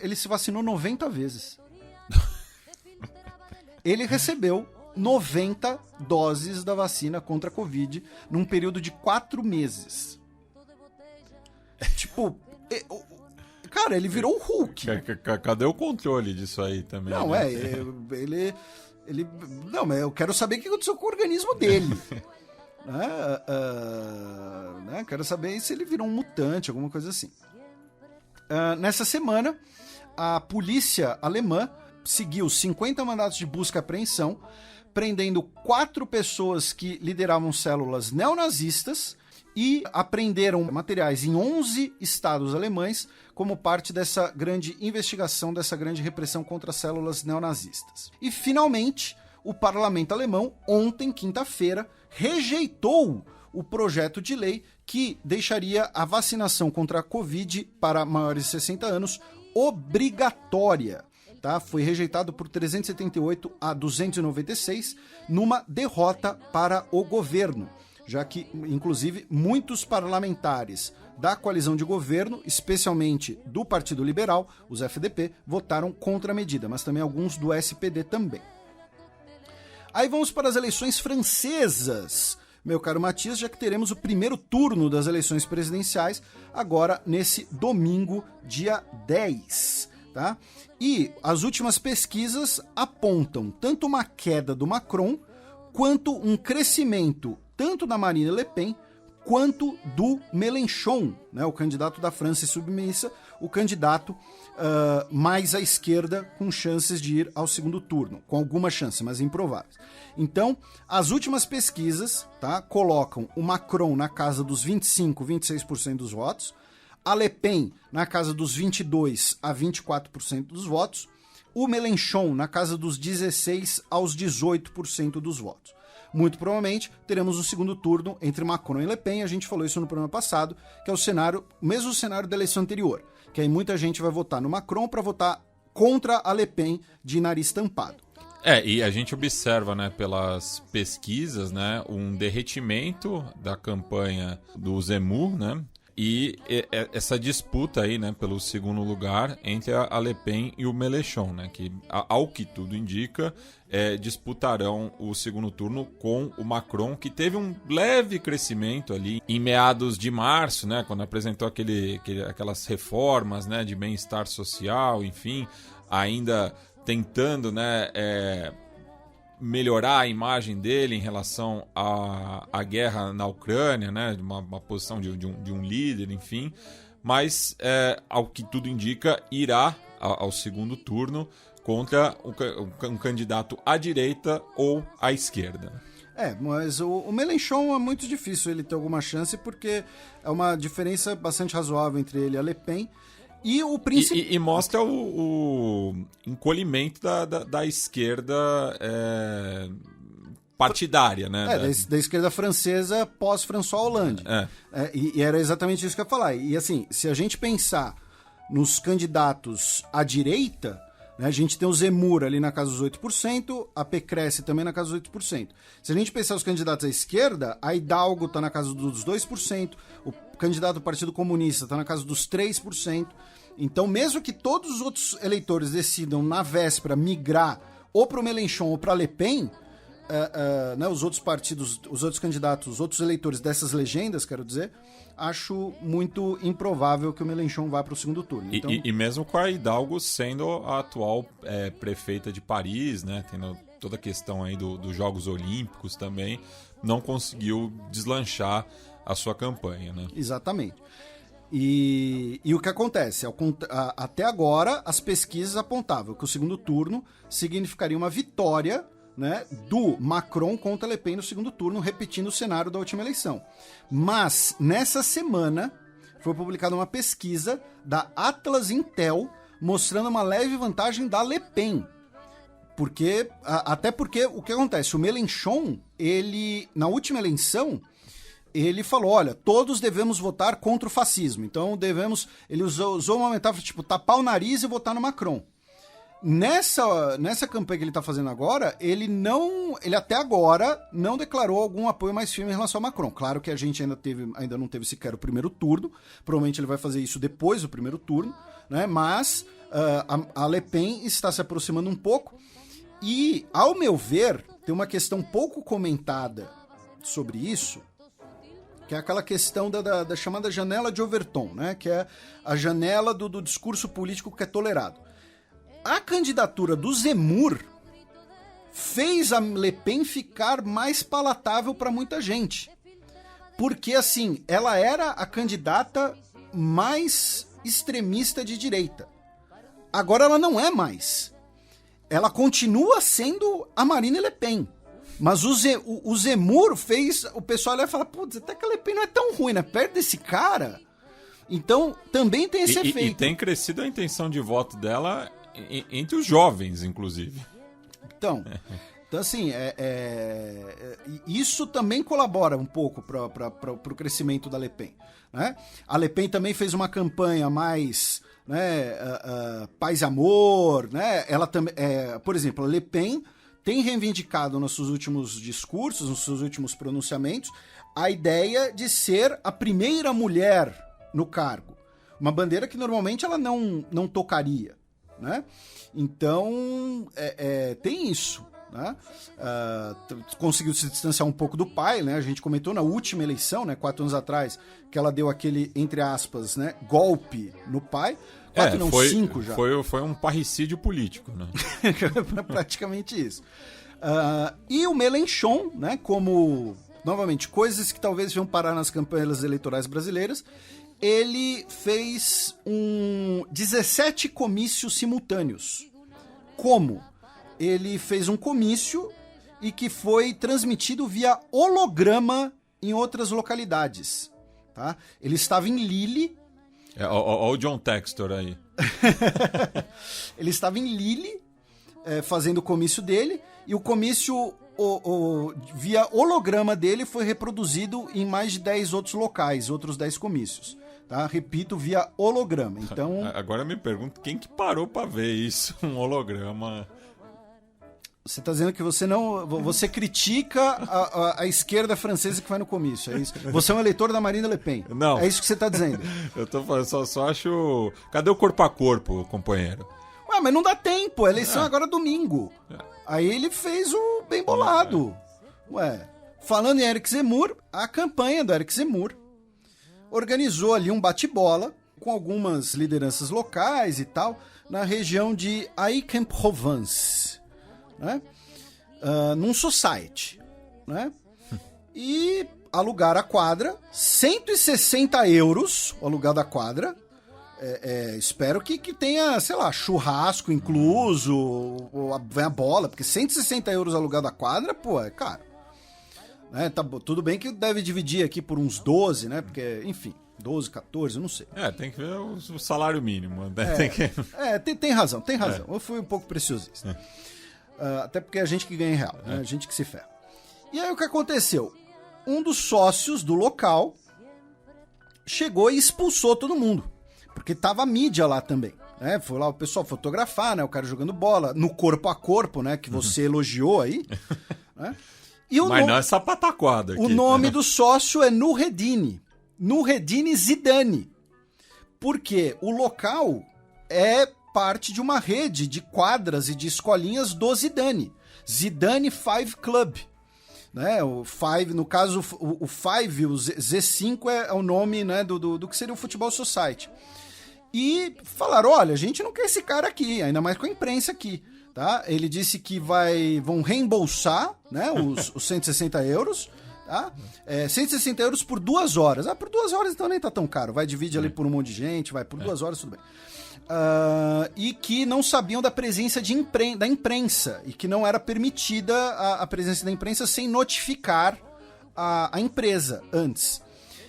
Speaker 4: Ele se vacinou 90 vezes. Ele recebeu 90 doses da vacina contra a Covid num período de 4 meses. Tipo, cara, ele virou o Hulk.
Speaker 2: Cadê o controle disso aí também?
Speaker 4: Não,
Speaker 2: né?
Speaker 4: Ele... Não, mas eu quero saber o que aconteceu com o organismo dele. Quero saber se ele virou um mutante, alguma coisa assim. Nessa semana, a polícia alemã seguiu 50 mandatos de busca e apreensão, prendendo 4 pessoas que lideravam células neonazistas e apreenderam materiais em 11 estados alemães como parte dessa grande investigação, dessa grande repressão contra células neonazistas. E, finalmente, o parlamento alemão, ontem, quinta-feira, rejeitou o projeto de lei que deixaria a vacinação contra a Covid para maiores de 60 anos obrigatória. Tá? Foi rejeitado por 378 a 296, numa derrota para o governo, já que, inclusive, muitos parlamentares da coalizão de governo, especialmente do Partido Liberal, os FDP, votaram contra a medida, mas também alguns do SPD também. Aí vamos para as eleições francesas, meu caro Matias, já que teremos o primeiro turno das eleições presidenciais agora nesse domingo, dia 10. Tá? E as últimas pesquisas apontam tanto uma queda do Macron quanto um crescimento tanto da Marine Le Pen quanto do Mélenchon, né, o candidato da França submissa, o candidato mais à esquerda com chances de ir ao segundo turno, com alguma chance, mas improváveis. Então, as últimas pesquisas, tá, colocam o Macron na casa dos 25, 26% dos votos, a Le Pen na casa dos 22 a 24% dos votos, o Mélenchon na casa dos 16 aos 18% dos votos. Muito provavelmente teremos um segundo turno entre Macron e Le Pen, a gente falou isso no programa passado, que é o mesmo cenário da eleição anterior, que aí muita gente vai votar no Macron para votar contra a Le Pen de nariz tampado.
Speaker 2: E a gente observa, né, pelas pesquisas, né, um derretimento da campanha do Zemmour, né, e essa disputa aí, né, pelo segundo lugar entre a Le Pen e o Mélenchon, né, que, ao que tudo indica, disputarão o segundo turno com o Macron, que teve um leve crescimento ali em meados de março, né, quando apresentou aquelas reformas, né, de bem-estar social, enfim, ainda tentando, né, melhorar a imagem dele em relação à guerra na Ucrânia, né? Uma posição de um líder, enfim. Mas, ao que tudo indica, irá ao segundo turno contra um candidato à direita ou à esquerda.
Speaker 4: Mas o Mélenchon é muito difícil ele ter alguma chance, porque é uma diferença bastante razoável entre ele e a Le Pen. E o príncipe...
Speaker 2: E mostra o encolhimento da esquerda partidária, né?
Speaker 4: Da esquerda francesa pós-François Hollande. E era exatamente isso que eu ia falar. E assim, se a gente pensar nos candidatos à direita, né, a gente tem o Zemmour ali na casa dos 8%, a Pécresse também na casa dos 8%. Se a gente pensar os candidatos à esquerda, a Hidalgo está na casa dos 2%, o candidato do Partido Comunista está na casa dos 3%. Então, mesmo que todos os outros eleitores decidam, na véspera, migrar ou para o Mélenchon ou para a Le Pen, né, os outros partidos, os outros candidatos, os outros eleitores dessas legendas, quero dizer, acho muito improvável que o Mélenchon vá para o segundo turno. Então...
Speaker 2: E mesmo com a Hidalgo sendo a atual prefeita de Paris, né, tendo toda a questão aí dos Jogos Olímpicos também, não conseguiu deslanchar a sua campanha, né?
Speaker 4: Exatamente. E o que acontece? Até agora, as pesquisas apontavam que o segundo turno significaria uma vitória, né, do Macron contra Le Pen no segundo turno, repetindo o cenário da última eleição. Mas, nessa semana, foi publicada uma pesquisa da Atlas Intel mostrando uma leve vantagem da Le Pen. Até porque, o que acontece? O Mélenchon, ele, na última eleição, ele falou, olha, todos devemos votar contra o fascismo. Então, ele usou uma metáfora, tipo, tapar o nariz e votar no Macron. Nessa campanha que ele está fazendo agora, ele até agora não declarou algum apoio mais firme em relação ao Macron. Claro que a gente ainda não teve sequer o primeiro turno, provavelmente ele vai fazer isso depois do primeiro turno, né? Mas a Le Pen está se aproximando um pouco e, ao meu ver, tem uma questão pouco comentada sobre isso, que é aquela questão da chamada janela de Overton, né? Que é a janela do discurso político que é tolerado. A candidatura do Zemmour fez a Le Pen ficar mais palatável para muita gente. Porque, assim, ela era a candidata mais extremista de direita. Agora ela não é mais. Ela continua sendo a Marine Le Pen. Mas o Zemmour fez o pessoal olhar e falar, putz, até que a Le Pen não é tão ruim, né? Perto desse cara. Então, também tem esse efeito.
Speaker 2: E tem crescido a intenção de voto dela entre os jovens, inclusive.
Speaker 4: Então assim, isso também colabora um pouco para o crescimento da Le Pen, né? A Le Pen também fez uma campanha mais, né, paz e amor, né? Ela também, por exemplo, a Le Pen tem reivindicado nos seus últimos discursos, nos seus últimos pronunciamentos, a ideia de ser a primeira mulher no cargo. Uma bandeira que normalmente ela não tocaria, né? Então, tem isso, né? Conseguiu se distanciar um pouco do pai, né? A gente comentou na última eleição, né, 4 anos atrás, que ela deu aquele, entre aspas, né, golpe no pai. 5 já.
Speaker 2: Foi um parricídio político, né?
Speaker 4: Praticamente isso. E o Mélenchon, né, como, novamente, coisas que talvez venham parar nas campanhas eleitorais brasileiras, ele fez 17 comícios simultâneos. Como? Ele fez um comício e que foi transmitido via holograma em outras localidades. Tá? Ele estava em Lille.
Speaker 2: Olha o John Textor aí.
Speaker 4: Ele estava em Lille, fazendo o comício dele, e o comício via holograma dele foi reproduzido em mais de 10 outros locais, outros 10 comícios. Tá? Repito, via holograma. Então,
Speaker 2: agora eu me pergunto quem que parou para ver isso, um holograma.
Speaker 4: Você está dizendo que você critica a esquerda francesa que vai no comício, é isso? Você é um eleitor da Marine Le Pen.
Speaker 2: Não.
Speaker 4: É isso que você está dizendo.
Speaker 2: Eu tô falando, só acho... Cadê o corpo a corpo, companheiro?
Speaker 4: Ué, mas não dá tempo, a eleição agora é domingo. Aí ele fez o bem bolado. Ué, falando em Eric Zemmour, a campanha do Eric Zemmour organizou ali um bate-bola com algumas lideranças locais e tal, na região de Aix-en-Provence. Né? num society, né? E alugar a quadra, 160 euros o alugar da quadra. Espero que tenha, sei lá, churrasco incluso, ou vem a bola, porque 160 euros alugar da quadra, pô, é caro. Né? Tá, tudo bem que deve dividir aqui por uns 12, né? Porque, enfim, 12, 14, eu não sei.
Speaker 2: Tem que ver o salário mínimo. Né?
Speaker 4: Tem razão. Eu fui um pouco preciosista. Até porque é a gente que ganha em real, né? A gente que se ferra. E aí o que aconteceu? Um dos sócios do local chegou e expulsou todo mundo. Porque tava a mídia lá também, né? Foi lá o pessoal fotografar, né? O cara jogando bola, no corpo a corpo, né? Que você elogiou aí. Né?
Speaker 2: Mas não é essa pataquada aqui.
Speaker 4: O nome do sócio é Nureddine Zidane. Porque o local é parte de uma rede de quadras e de escolinhas do Zidane. Zidane Five Club. Né? O Five, no caso, o Five, o Z5 é o nome, né, do que seria o Futebol Society. E falaram, olha, a gente não quer esse cara aqui, ainda mais com a imprensa aqui. Tá? Ele disse que vão reembolsar, né, os 160 euros. Tá? 160 euros por 2 horas. Por 2 horas então nem tá tão caro. Vai dividir ali por um monte de gente, vai por 2 horas, tudo bem. E que não sabiam da presença da imprensa e que não era permitida a presença da imprensa sem notificar a empresa antes.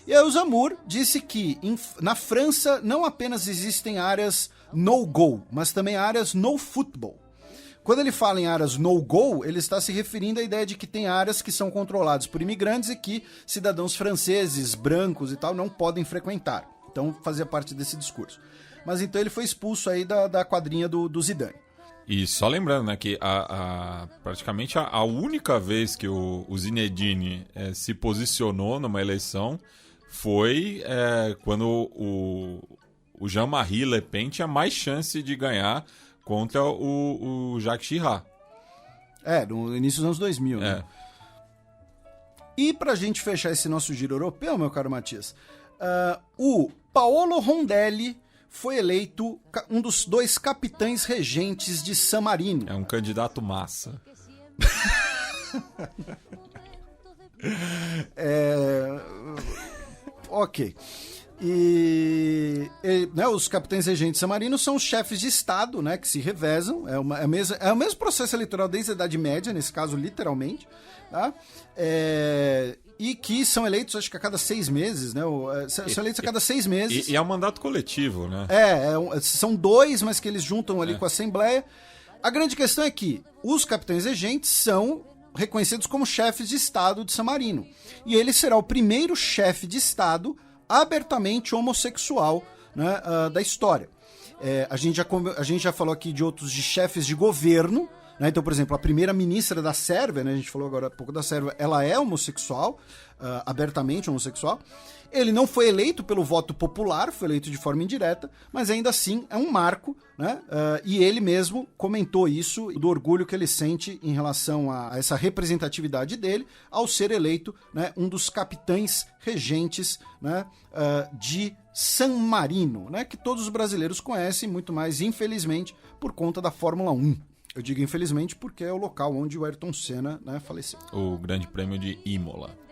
Speaker 4: E aí o Zamur disse que na França não apenas existem áreas no-go, mas também áreas no-football. Quando ele fala em áreas no-go, ele está se referindo à ideia de que tem áreas que são controladas por imigrantes e que cidadãos franceses, brancos e tal, não podem frequentar. Então fazia parte desse discurso. Mas então ele foi expulso aí da quadrinha do Zidane.
Speaker 2: E só lembrando, né, que praticamente a única vez que o Zinedine se posicionou numa eleição foi quando o Jean-Marie Le Pen tinha mais chance de ganhar contra o Jacques Chirac.
Speaker 4: No início dos anos 2000, né? E pra gente fechar esse nosso giro europeu, meu caro Matias, o Paolo Rondelli foi eleito um dos 2 capitães regentes de San Marino.
Speaker 2: É um candidato massa.
Speaker 4: Ok. E né, os capitães regentes de San Marino são os chefes de Estado, né, que se revezam. É o mesmo processo eleitoral desde a Idade Média, nesse caso, literalmente. Tá? E que são eleitos, acho que a cada 6 meses, né? São eleitos a cada 6 meses.
Speaker 2: E é um mandato coletivo, né?
Speaker 4: São 2, mas que eles juntam ali com a Assembleia. A grande questão é que os capitães regentes são reconhecidos como chefes de Estado de San Marino. E ele será o primeiro chefe de Estado abertamente homossexual, né, da história. A gente já falou aqui de outros de chefes de governo, né? Então, por exemplo, a primeira-ministra da Sérvia, né, a gente falou agora há pouco da Sérvia, ela é homossexual, abertamente homossexual. Ele não foi eleito pelo voto popular, foi eleito de forma indireta, mas ainda assim é um marco, né? E ele mesmo comentou isso, do orgulho que ele sente em relação a essa representatividade dele, ao ser eleito, né, um dos capitães regentes, né, de San Marino, né, que todos os brasileiros conhecem, muito mais, infelizmente, por conta da Fórmula 1. Eu digo infelizmente porque é o local onde o Ayrton Senna, né, faleceu.
Speaker 2: O Grande Prêmio de Imola.